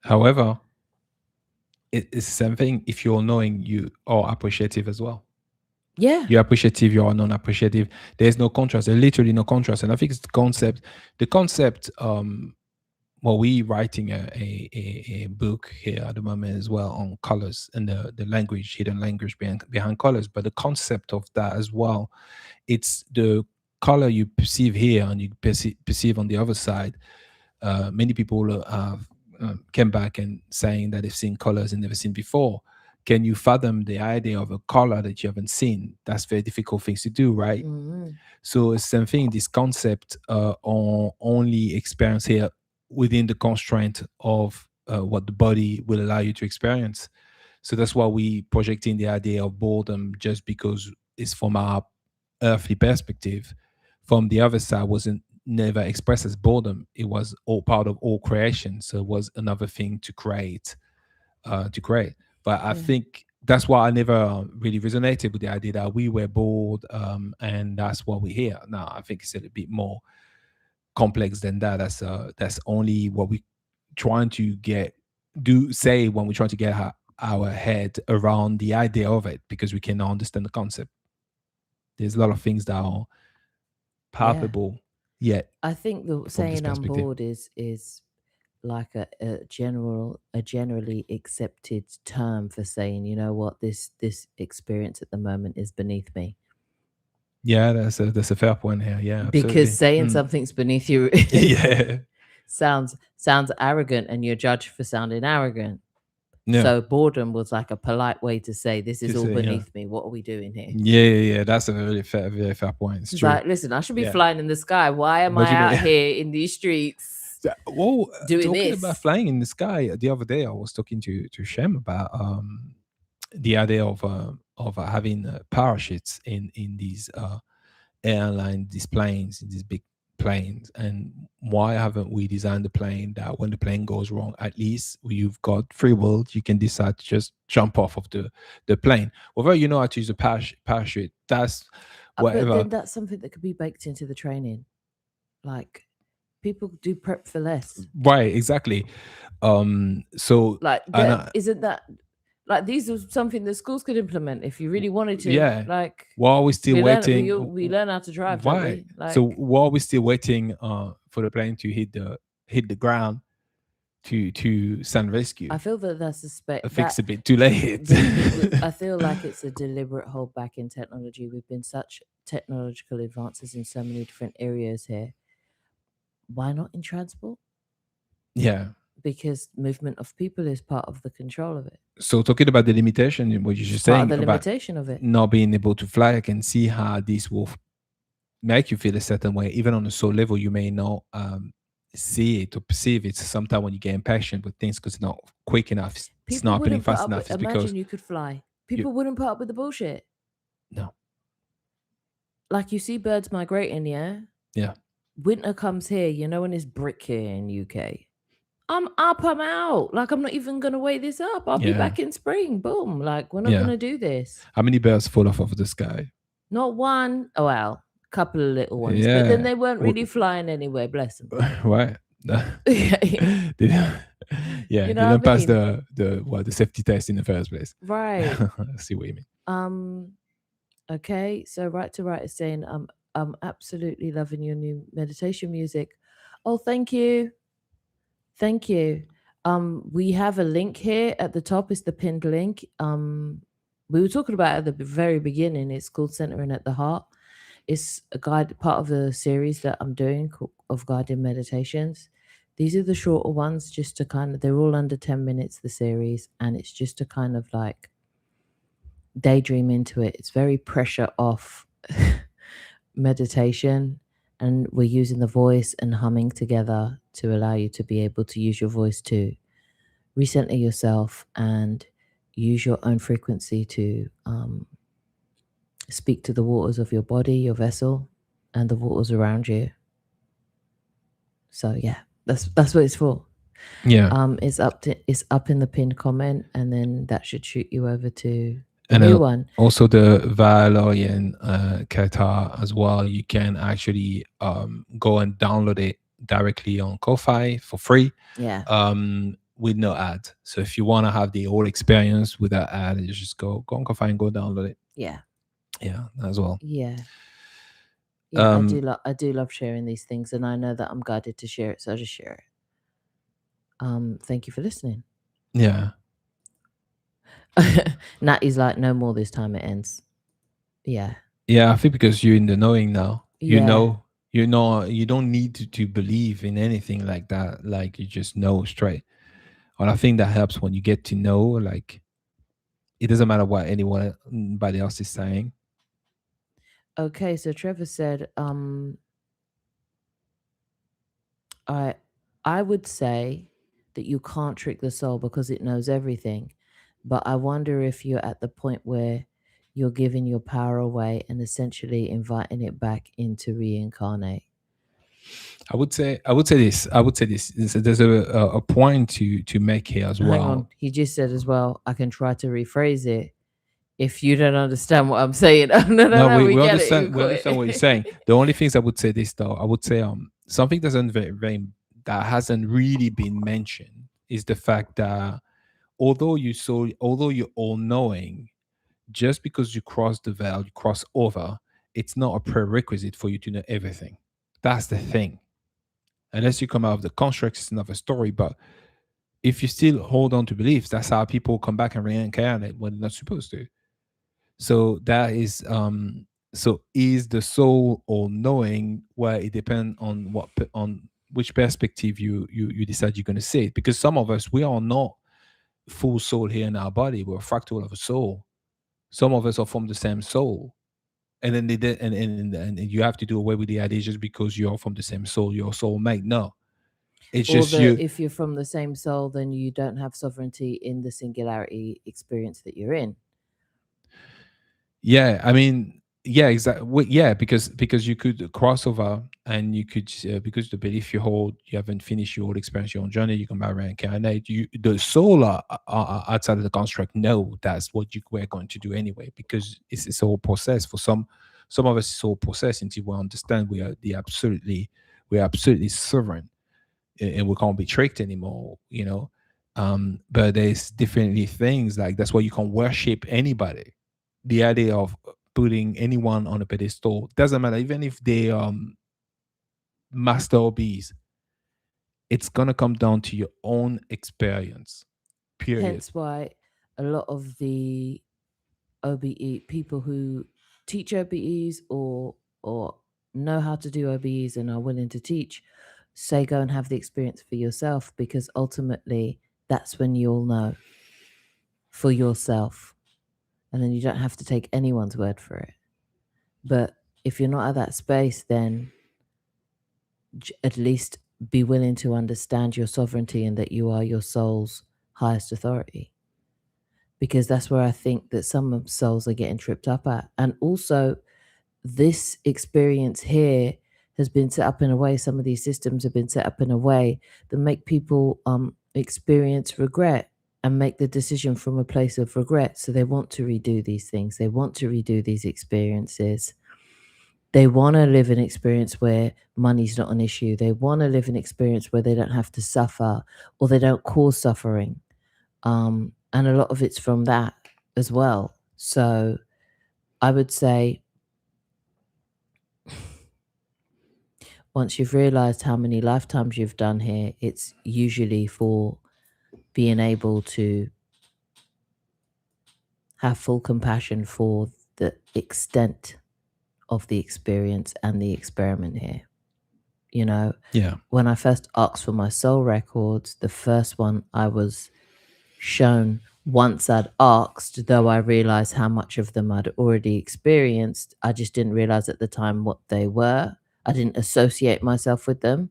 However, it's the same thing if you're knowing you are appreciative as well. Yeah. You're appreciative, you are non-appreciative. There's no contrast. There's literally no contrast. And I think it's the concept. The concept. Well, we writing a book here at the moment as well on colors and the language, hidden language behind colors. But the concept of that as well, it's the color you perceive here and you perceive on the other side. Many people have came back and saying that they've seen colors and never seen before. Can you fathom the idea of a color that you haven't seen? That's very difficult things to do, right? Mm-hmm. So it's something, this concept on only experience here within the constraint of what the body will allow you to experience. So that's why we projecting the idea of boredom just because it's from our earthly perspective. From the other side, wasn't never expressed as boredom. It was all part of all creation. So it was another thing to create, to create. But I Yeah. think that's why I never really resonated with the idea that we were bored, and that's what we hear. Now I think it's a little bit more complex than that. That's only what we trying to get do say when we're trying to get our head around the idea of it because we cannot understand the concept. There's a lot of things that are Yeah. palpable yet I think the from this saying I'm perspective. bored is like a generally accepted term for saying, you know what, this experience at the moment is beneath me. Yeah, that's a fair point here. Yeah, Because absolutely. saying something's beneath you Yeah, sounds arrogant and you're judged for sounding arrogant. yeah. So boredom was like a polite way to say this is To all say, yeah. beneath me. What are we doing here? Yeah, yeah, yeah. That's a very fair point. It's It's true. like, listen, I should be Yeah. flying in the sky. Why am What do I you out mean? here in these streets Yeah, well, doing talking about this? flying in the sky, the other day I was talking to Shem about the idea of having parachutes in these airline, these planes, these big planes, and why haven't we designed the plane that when the plane goes wrong, at least you've got free will, you can decide to just jump off of the plane. Although you know how to use a parachute, that's But whatever. then that's something that could be baked into the training. Like people do prep for less. Right, exactly. So Like and that isn't that like these are something that schools could implement if you really wanted to. yeah, Like while are we still waiting? we learn how to drive, don't Why? we? So Like while are we still waiting for the plane to hit the ground to send rescue? I feel that that's I suspect think it's that a bit too late. I feel like it's a deliberate hold back in technology. We've been such technological advances in so many different areas here. Why not in transport? Yeah. Because movement of people is part of the control of it. So talking about the limitation, what you're It's just part of saying the about limitation of it. not being able to fly, I can see how this will make you feel a certain way. Even on a soul level, you may not see it or perceive it. Sometimes when you get impatient with things because it's not quick enough, it's People not happening wouldn't put fast up enough. with, It's because imagine you could fly. you People wouldn't put up with the bullshit. no, Like you see birds migrating, yeah? yeah, Winter comes here, you know, when it's brick here in UK. I'm up, I'm out. Like I'm not even gonna wait this up. I'll be yeah, back in spring. Boom. Like we're not yeah. gonna do this. How many birds fall off of the sky? Not one. Oh well, couple of little ones. But then Yeah, they weren't really flying anyway, bless them. right. They- yeah, You they know what don't I pass mean? the safety test in the first place. Right. I see what you mean. Um, okay. So right to right is saying I'm absolutely loving your new meditation music. Oh, thank you. Thank you. We have a link here at the top. It's the pinned link. We were talking about it at the very beginning. It's called Centering at the Heart. It's a guide part of the series that I'm doing of guided meditations. These are the shorter ones, just to kind of, they're all under 10 minutes, the series, and it's just to kind of like daydream into it. It's very pressure off meditation, and we're using the voice and humming together to allow you to be able to use your voice to recenter yourself and use your own frequency to speak to the waters of your body, your vessel. and the waters around you. So yeah, that's what it's for. Yeah. It's up in the pinned comment, and then that should shoot you over to the And new then one. also the Valorant Qatar as well. You can actually go and download it directly on Ko-Fi for free, Yeah, with no ad. So if you want to have the whole experience without ad, you just go on Ko-Fi and go download it. yeah, Yeah, as well. yeah, yeah. Um, I do love sharing these things, and I know that I'm guided to share it, so I just share it. Thank you for listening. yeah, Natty's like, no more this time it ends. Yeah, yeah. I think because you're in the knowing now, yeah. you don't need to believe in anything like that. Like you just know straight. And I think that helps when you get to know, like, it doesn't matter what anyone anybody else is saying. Okay, so Trevor said, I I would say that you can't trick the soul because it knows everything. But I wonder if you're at the point where you're giving your power away and essentially inviting it back in to reincarnate. I would say this. There's a point to make here as Hang on. well. He just said as well, I can try to rephrase it if you don't understand what I'm saying. Oh, no, no, No, no, we we get it. understand You got what you're it. saying. The only things I would say this though, I would say something doesn't very that hasn't really been mentioned is the fact that although you're all knowing, just because you cross the veil, you cross over, it's not a prerequisite for you to know everything. That's the thing. Unless you come out of the construct, it's another story. But if you still hold on to beliefs, that's how people come back and reincarnate when they're not supposed to. So that is so is the soul all knowing? Where it depends on on which perspective you decide you're going to see it. Because some of us, we are not full soul here in our body. We're a fractal of a soul. Some of us are from the same soul, and then they did, and you have to do away with the idea just because you're from the same soul, your soulmate. No, it's Or just that you. if you're from the same soul, then you don't have sovereignty in the singularity experience that you're in. Yeah, I mean, yeah, exactly. Yeah, because you could cross over, and you could because the belief you hold, you haven't finished your whole experience, your own journey. You come back reincarnate. You, the soul are outside of the construct. No, that's what you were going to do anyway, because it's all process. For some of us, it's all process until we understand we are absolutely sovereign, and we can't be tricked anymore. But there's definitely things like that's why you can't worship anybody. The idea of putting anyone on a pedestal doesn't matter, even if they master hobbies. It's gonna come down to your own experience. Period. Hence why a lot of the OBE people who teach OBEs or know how to do OBEs and are willing to teach say go and have the experience for yourself, because ultimately that's when you'll know for yourself, and then you don't have to take anyone's word for it. But if you're not at that space, then at least be willing to understand your sovereignty and that you are your soul's highest authority, because that's where I think that some souls are getting tripped up at. And also, this experience here has been set up in a way, some of these systems have been set up in a way that make people experience regret and make the decision from a place of regret. So they want to redo these things, they want to redo these experiences. They want to live an experience where money's not an issue. They want to live an experience where they don't have to suffer or they don't cause suffering. And a lot of it's from that as well. So I would say once you've realized how many lifetimes you've done here, it's usually for being able to have full compassion for the extent of the experience and the experiment here. You know, Yeah. when I first asked for my soul records, the first one I was shown once I'd asked, though I realized how much of them I'd already experienced, I just didn't realize at the time what they were. I didn't associate myself with them.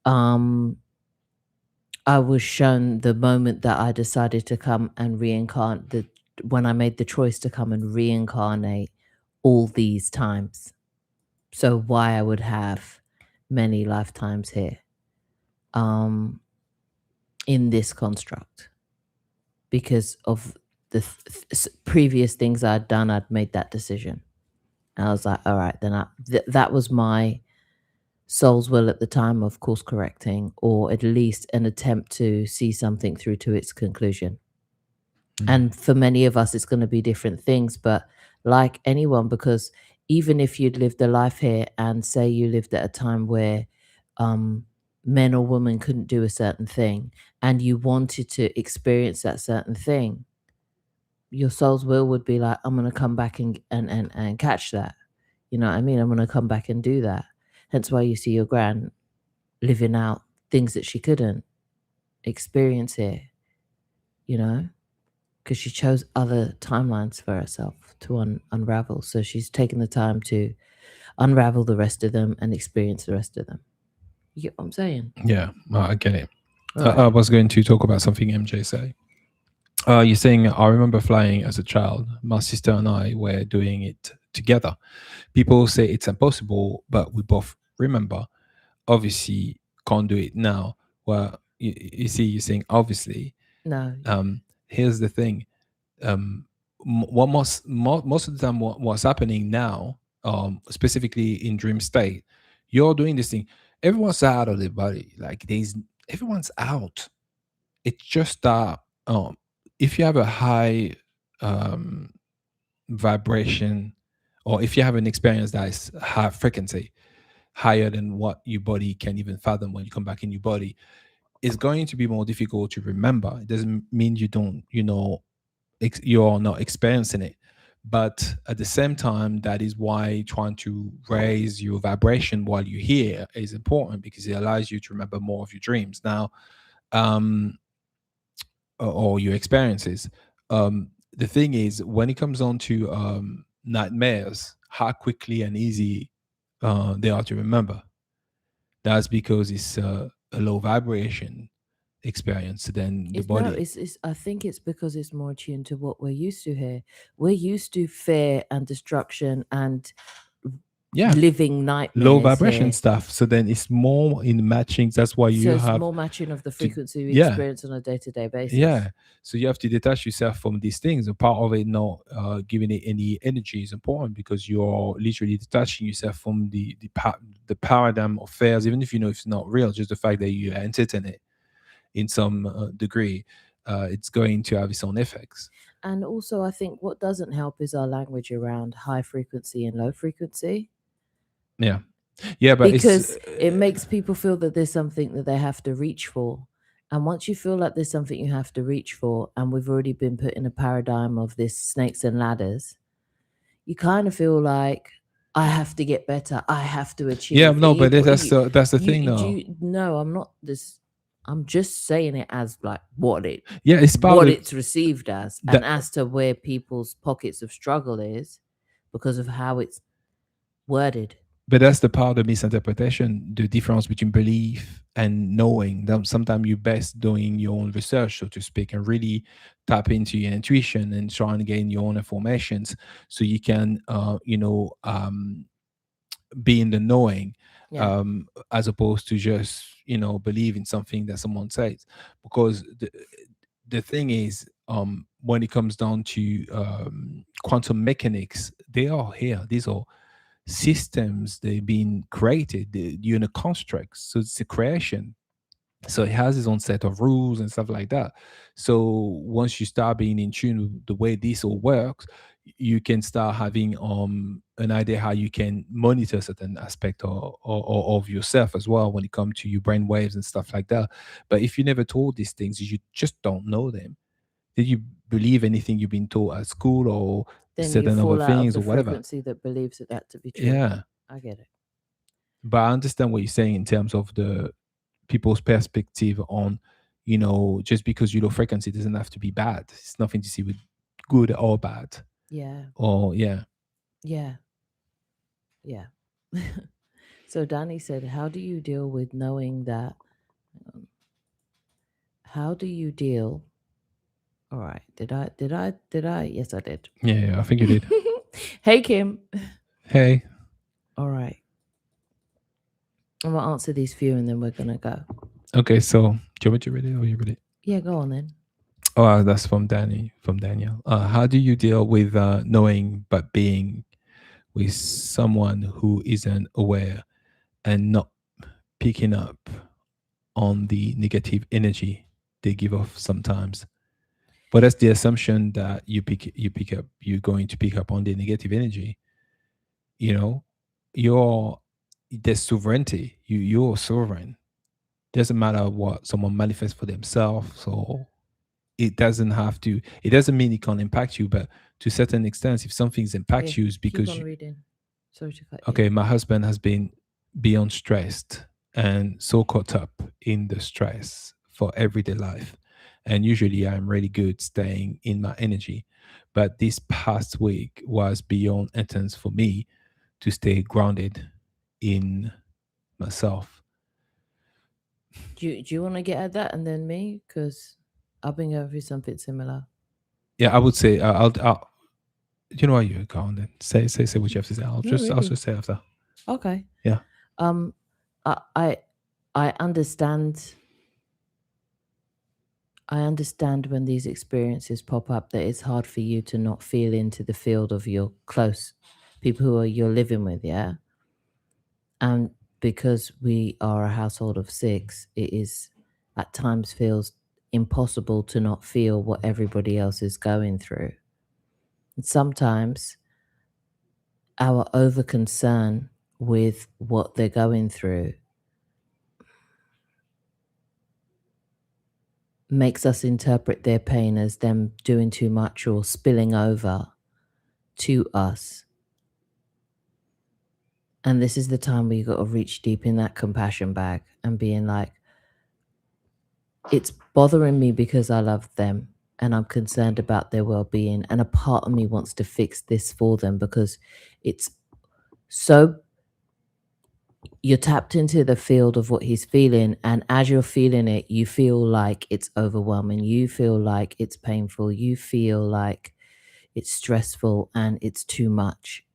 I was shown the moment that I decided to come and reincarnate, when I made the choice to come and reincarnate all these times. So why I would have many lifetimes here, um, in this construct, because of the previous things I'd done. I'd made that decision. And I was like, all right, then that was my soul's will at the time of course correcting, or at least an attempt to see something through to its conclusion. Mm. And for many of us, it's going to be different things. But like anyone, because even if you'd lived a life here and say you lived at a time where um, men or women couldn't do a certain thing and you wanted to experience that certain thing, your soul's will would be like, I'm going to come back and catch that. You know what I mean? I'm going to come back and do that. Hence why you see your gran living out things that she couldn't experience here, you know, because she chose other timelines for herself to unravel. So she's taken the time to unravel the rest of them and experience the rest of them. You get what I'm saying? Yeah, I get it. All I right. was going to talk about something MJ said. You're saying, I remember flying as a child. My sister and I were doing it together. People say it's impossible, but we both remember. Obviously, can't do it now. Well, you see, you're saying obviously. No. Here's the thing. What most of the time, what's happening now, specifically in dream state, you're doing this thing. Everyone's out of the body. Like everyone's out. It's just that if you have a high um, vibration, or if you have an experience that is high frequency, higher than what your body can even fathom when you come back in your body, it's going to be more difficult to remember. It doesn't mean you don't, you're not experiencing it. But at the same time, that is why trying to raise your vibration while you're here is important, because it allows you to remember more of your dreams. Now, um, or your experiences. The thing is, when it comes on to nightmares, how quickly and easy they are to remember. That's because it's a low vibration experience than the It's no, body. it's I think it's because it's more attuned to what we're used to here. We're used to fear and destruction and Yeah, living low nightmares vibration here. stuff. So then it's more in matching. That's why So you it's have more matching of the to, frequency we yeah, experience on a day-to-day basis. yeah. So you have to detach yourself from these things. A part of it not giving it any energy is important, because you're literally detaching yourself from the paradigm of affairs, even if you know it's not real. Just the fact that you entertain it in some degree, it's going to have its own effects. And also, I think what doesn't help is our language around high frequency and low frequency, Yeah, yeah, but it's because it makes people feel that there's something that they have to reach for. And once you feel like there's something you have to reach for, and we've already been put in a paradigm of this snakes and ladders, you kind of feel like I have to get better. I have to yeah, achieve. no, but that's the thing, You though. do no. I'm not this. I'm just saying it as like Yeah, it's part what of it's received as, and that. as to where people's pockets of struggle is because of how it's worded. But that's the part of misinterpretation, the difference between belief and knowing. That sometimes you're best doing your own research, so to speak, and really tap into your intuition and trying to gain your own informations, so you can, be in the knowing, Yeah, as opposed to just, believe in something that someone says. Because the thing is, when it comes down to quantum mechanics, they are here. These are systems, they've been created, the unit constructs, so it's a creation. So it has its own set of rules and stuff like that. So once you start being in tune with the way this all works, you can start having an idea how you can monitor certain aspect of yourself as well, when it comes to your brain waves and stuff like that. But if you never told these things, you just don't know them. Did you believe anything you've been taught at school, or then you certain other fall out of things the or whatever? frequency that believes it that to be true. Yeah. I get it. But I understand what you're saying in terms of the people's perspective on, just because you low frequency doesn't have to be bad. It's nothing to see with good or bad. Yeah, Or yeah. yeah, yeah. So Danny said, "How do you deal with knowing that? um, How do you deal?" All right. Did I? Did I? Did I? Yes, I did. Yeah, I think you did. Hey, Kim. Hey. All right. I'm gonna answer these few and then we're gonna go. Okay, so do you want me to read it or you read it? Yeah, go on then. Oh, that's from Danny, from Daniel. How do you deal with knowing but being with someone who isn't aware and not picking up on the negative energy they give off sometimes? But that's the assumption that you pick up, you're going to pick up on the negative energy. You know, you're there's sovereignty. You're sovereign. Doesn't matter what someone manifests for themselves, or it doesn't mean it can't impact you, but to a certain extent, if something's Yeah, impacts you, is keep because on reading. Sorry to cut you. okay, my husband has been beyond stressed and so caught up in the stress for everyday life. And usually I'm really good staying in my energy. But this past week was beyond intense for me to stay grounded in myself. Do you want to get at that and then me? Because I've been going through something similar. Yeah, I would say I'll you know what, you go on then. Say what you have to say. Yeah, I'll really. just say after. Okay. Yeah. Um, I I I understand. I understand when these experiences pop up that it's hard for you to not feel into the field of your close people who are you're living with, yeah. And because we are a household of six, it is at times feels impossible to not feel what everybody else is going through. And sometimes our over concern with what they're going through makes us interpret their pain as them doing too much or spilling over to us. And this is the time where you got to reach deep in that compassion bag and being like, it's bothering me because I love them and I'm concerned about their well being. And a part of me wants to fix this for them because it's so you're tapped into the field of what he's feeling. And as you're feeling it, you feel like it's overwhelming. You feel like it's painful. You feel like it's stressful and it's too much.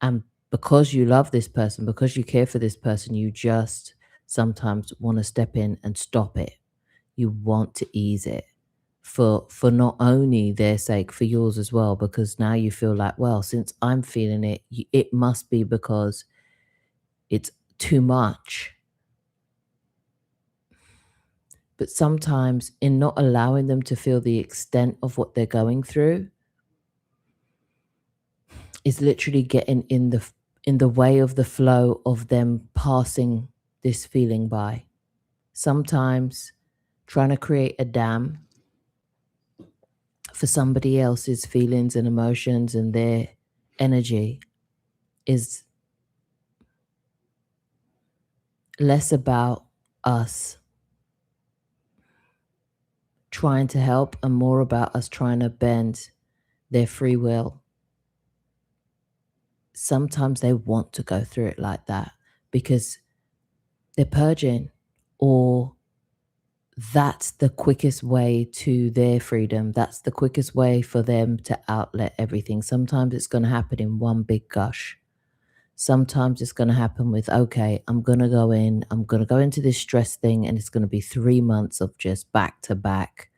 And because you love this person, because you care for this person, you just sometimes want to step in and stop it. You want to ease it for not only their sake, for yours as well, because now you feel like, well, since I'm feeling it, it must be because it's too much. But sometimes in not allowing them to feel the extent of what they're going through is literally getting in the way of the flow of them passing this feeling by. Sometimes trying to create a dam for somebody else's feelings and emotions and their energy is less about us trying to help and more about us trying to bend their free will. Sometimes they want to go through it like that because they're purging, or that's the quickest way to their freedom. That's the quickest way for them to outlet everything. Sometimes it's going to happen in one big gush. Sometimes it's going to happen with, okay, I'm going to go into this stress thing, and it's going to be 3 months of just back to back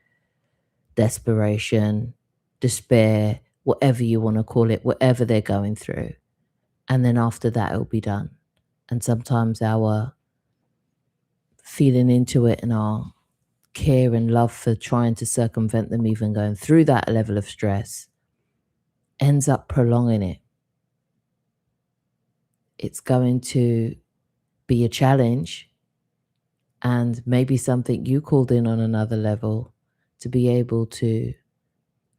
desperation, despair, whatever you want to call it, whatever they're going through. And then after that, it'll be done. And sometimes our feeling into it and our care and love for trying to circumvent them even going through that level of stress ends up prolonging it. It's going to be a challenge and maybe something you called in on another level to be able to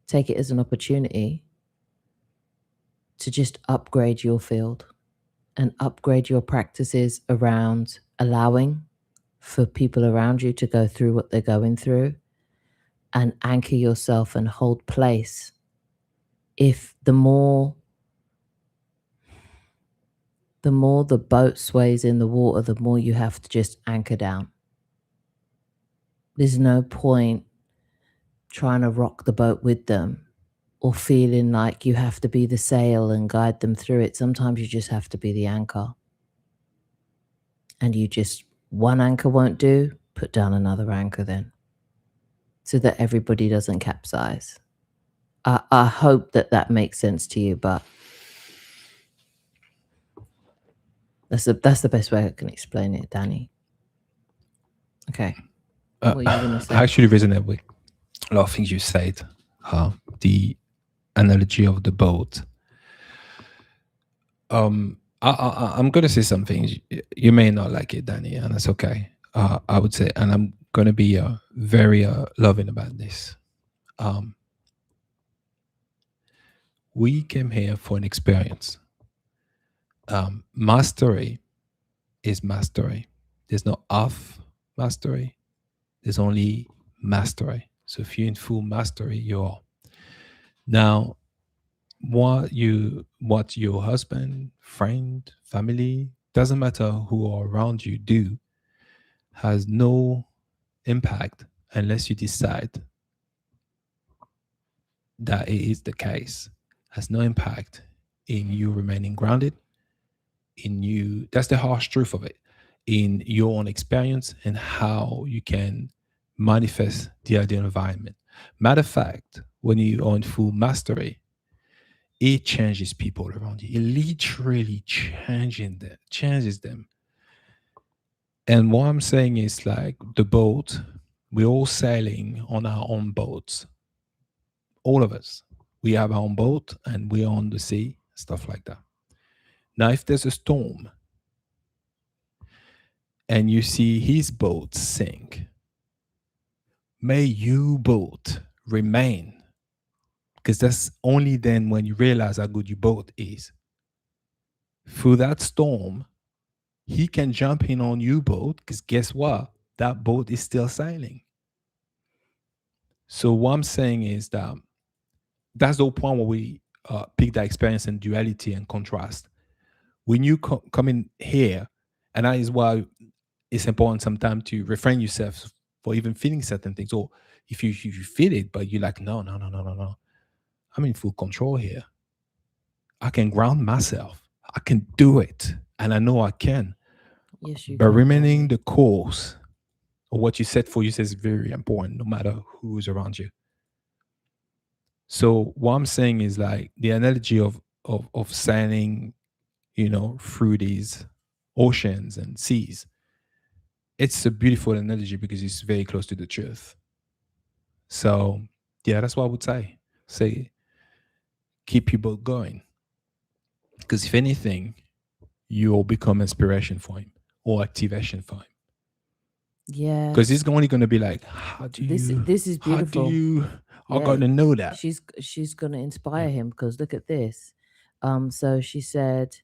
take it as an opportunity to just upgrade your field and upgrade your practices around allowing for people around you to go through what they're going through and anchor yourself and hold place. If the more the boat sways in the water, the more you have to just anchor down. There's no point trying to rock the boat with them or feeling like you have to be the sail and guide them through it. Sometimes you just have to be the anchor. and you just, one anchor won't do, put down another anchor then, so that everybody doesn't capsize. I hope that that makes sense to you, but that's the best way I can explain it, Danny. Okay, what are you gonna say? I actually resonate with a lot of things you said. The analogy of the boat. I'm gonna say some things. You may not like it, Danny, and that's okay. I would say, and I'm gonna be very loving about this. Um, we came here for an experience. Mastery is mastery. There's no off mastery. There's only mastery. So if you're in full mastery, you are. Now, what your husband, friend, family, doesn't matter who are around you do, has no impact unless you decide that it is the case. Has no impact in you remaining grounded, in you, that's the harsh truth of it, in your own experience and how you can manifest the ideal environment. Matter of fact, when you are in full mastery, it changes people around you. It literally changes them. And what I'm saying is like the boat, we're all sailing on our own boats. All of us. We have our own boat and we're on the sea, stuff like that. Now, if there's a storm and you see his boat sink, may your boat remain. Because that's only then when you realize how good your boat is. Through that storm, he can jump in on your boat because guess what? That boat is still sailing. So what I'm saying is that that's the point where we pick that experience in duality and contrast. When you come in here, and that is why it's important sometimes to refrain yourself for even feeling certain things. Or if you feel it, but you're like, no, no, no, no, no, no. I'm in full control here. I can ground myself. I can do it. And I know I can. Yes, you But can, remaining Danny. the course or what you set for yourself is very important, no matter who's around you. So what I'm saying is like the analogy of sailing, through these oceans and seas. It's a beautiful analogy because it's very close to the truth. So yeah, that's what I would say. Say keep your boat going. Because if anything, you'll become inspiration for him or activation for him. Yeah, Because he's only gonna be like, this is how do beautiful. you I Yeah, gotta know that. she's gonna Yeah. inspire him, because look at this. So she said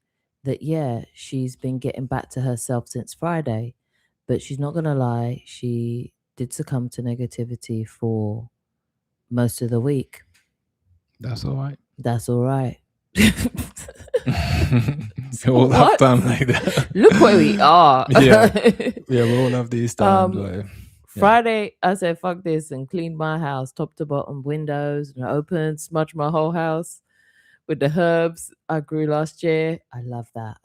that, yeah, she's been getting back to herself since Friday, but she's not gonna lie, she did succumb to negativity for most of the week. That's all right. That's all right. We So all have what? time like that. Look where we are. Yeah. Yeah, we all have these times um where yeah. Friday, I said, fuck this, and cleaned my house top to bottom, windows, and opened, smudged my whole house with the herbs I grew last year. I love that.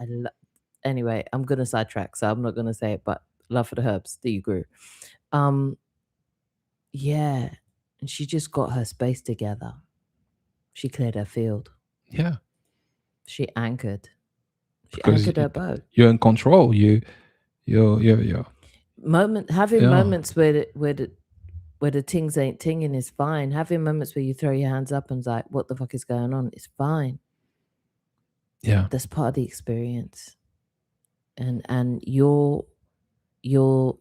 Anyway, I'm going to sidetrack, so I'm not going to say it, but love for the herbs that you grew. Um, yeah. And she just got her space together. She cleared her field. Yeah. She anchored. She Because anchored her boat. you're in control. You're Having yeah. moments where the things ain't tinging is fine. Having moments where you throw your hands up and it's like, what the fuck is going on? It's fine. Yeah. That's part of the experience. And your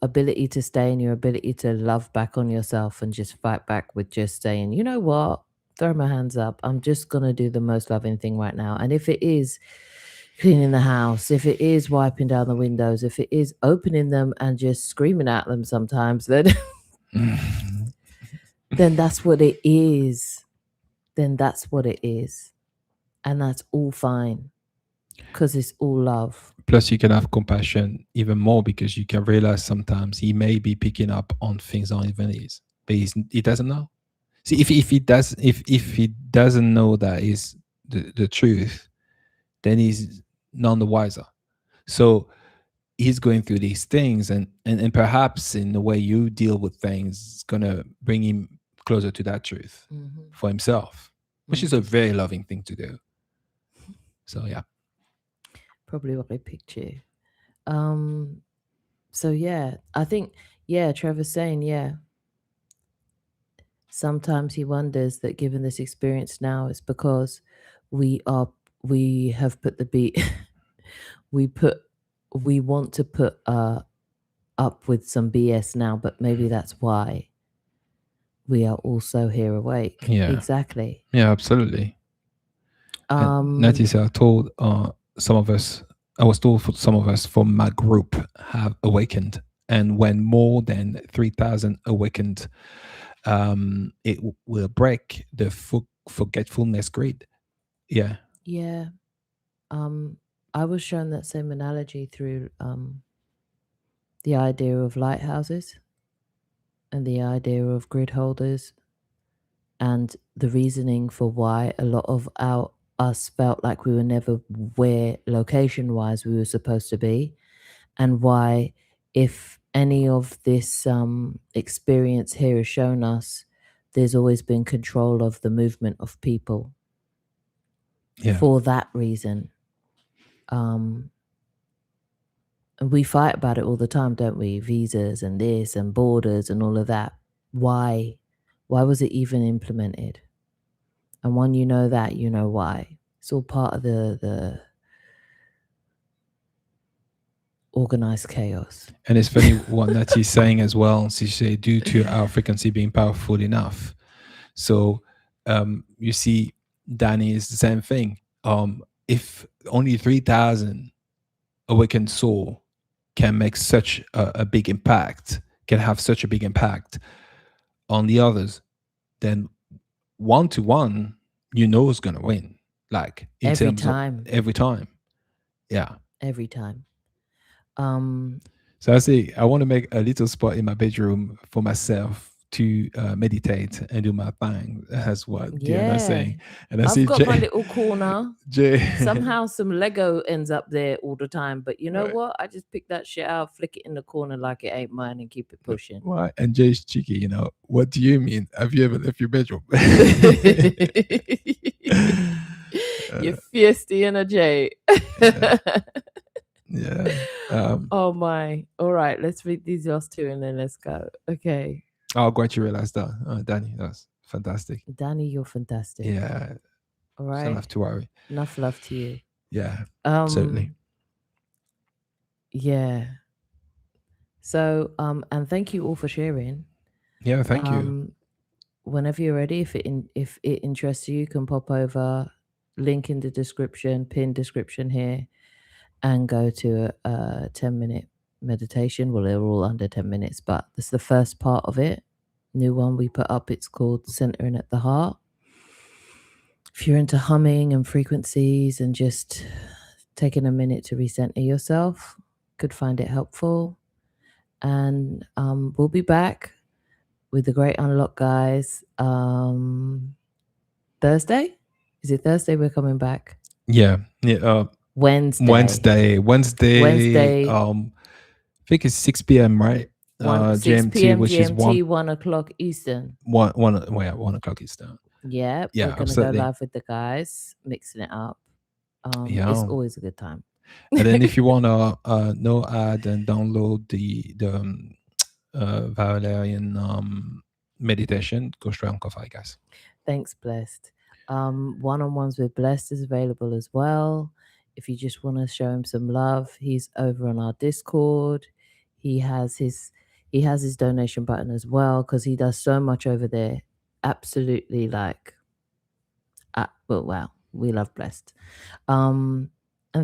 ability to stay and your ability to love back on yourself and just fight back with just saying, you know what? Throw my hands up. I'm just gonna do the most loving thing right now. And if it is cleaning the house, if it is wiping down the windows, if it is opening them and just screaming at them sometimes, then then that's what it is. Then that's what it is. And that's all fine. Because it's all love. Plus, you can have compassion even more because you can realize sometimes he may be picking up on things on even is, but he doesn't know. See, if he doesn't know that is the truth, then he's none the wiser. So he's going through these things, and perhaps in the way you deal with things is gonna bring him closer to that truth Mm-hmm. for himself, which is a Mm-hmm. very loving thing to do. So yeah. Probably what I picture. Um, so yeah, I think, yeah, Trevor's saying, yeah, sometimes he wonders that given this experience now, it's because we are we have put the beat we put we want to put up with some BS now, but maybe that's why we are also here awake. Yeah. Exactly. Yeah, absolutely. And Um, Natty said, some of us, I was told for some of us from my group have awakened. And when more than 3,000 awakened, it will break the forgetfulness grid. Yeah. yeah. I was shown that same analogy through the idea of lighthouses and the idea of grid holders and the reasoning for why a lot of us felt like we were never where location wise we were supposed to be, and why, if any of this experience here has shown us, there's always been control of the movement of people Yeah. for that reason. um and we fight about it all the time, don't we? Visas and this and borders and all of that. Why was it even implemented? And when you know that, you know why. It's all part of the organized chaos. And it's funny what Natty's saying as well. She say, due to our frequency being powerful enough. So you see, Danny is the same thing. If only 3,000 awakened soul can make such a big impact, can have such a big impact on the others, then 1 to 1, you know who's gonna win. Like in Every terms of time. every time. Yeah. Every time. Um, So I say I want to make a little spot in my bedroom for myself to meditate and do my thing. That's what Diana's yeah. saying. And I I've see got my Jay. little corner. Jay. Somehow some Lego ends up there all the time. But you know Right. what? I just pick that shit out, flick it in the corner like it ain't mine and keep it pushing. Why? And Jay's cheeky. What do you mean? Have you ever left your bedroom? You're feisty and a J. Yeah. Yeah. Oh my. All right, let's read these last two and then let's go. Okay. Oh, glad you realized that, Danny. That's fantastic. Danny, you're fantastic. Yeah. All Don't right. have to worry. Enough love to you. Yeah. Um Certainly. yeah. So and thank you all for sharing. Yeah. Thank you. Whenever you're ready, if it interests you, you can pop over, link in the description, pin description here, and go to a 10-minute meditation. Well, they're all under 10 minutes, but this is the first part of it. New one we put up. It's called Centering at the Heart. If you're into humming and frequencies and just taking a minute to recenter yourself, could find it helpful. And we'll be back with the Great Unlock, guys. Thursday? Is it Thursday we're coming back? Yeah. Yeah. Wednesday. Wednesday. I think it's 6 p.m. right? 6 GMT, p.m. which is GMT, 1 o'clock Eastern. 1 o'clock Eastern. Yeah, Yeah, we're going to go absolutely. live with the guys, mixing it up. Yeah. It's always a good time. And then if you want to no ad and download the Valerian meditation, go straight on Coffee, guys. Thanks, Blessed. One-on-ones with Blessed is available as well. If you just want to show him some love, he's over on our Discord. He has his donation button as well because he does so much over there. Absolutely, like, well, wow, we love Blessed. And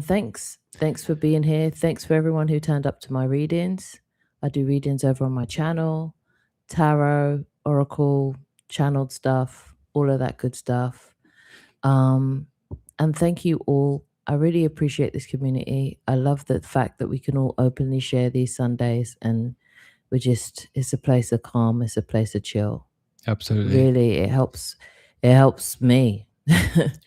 thanks for being here. Thanks for everyone who turned up to my readings. I do readings over on my channel, tarot, oracle, channeled stuff, all of that good stuff. And thank you all. I really appreciate this community. I love the fact that we can all openly share these Sundays, and it's a place of calm, it's a place of chill. Absolutely. Really, it helps me.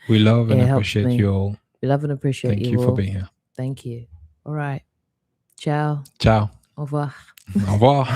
We love and appreciate you all. We love and appreciate Thank you you all. for being here. Thank you. All right. Ciao. Ciao. Au revoir. Au revoir.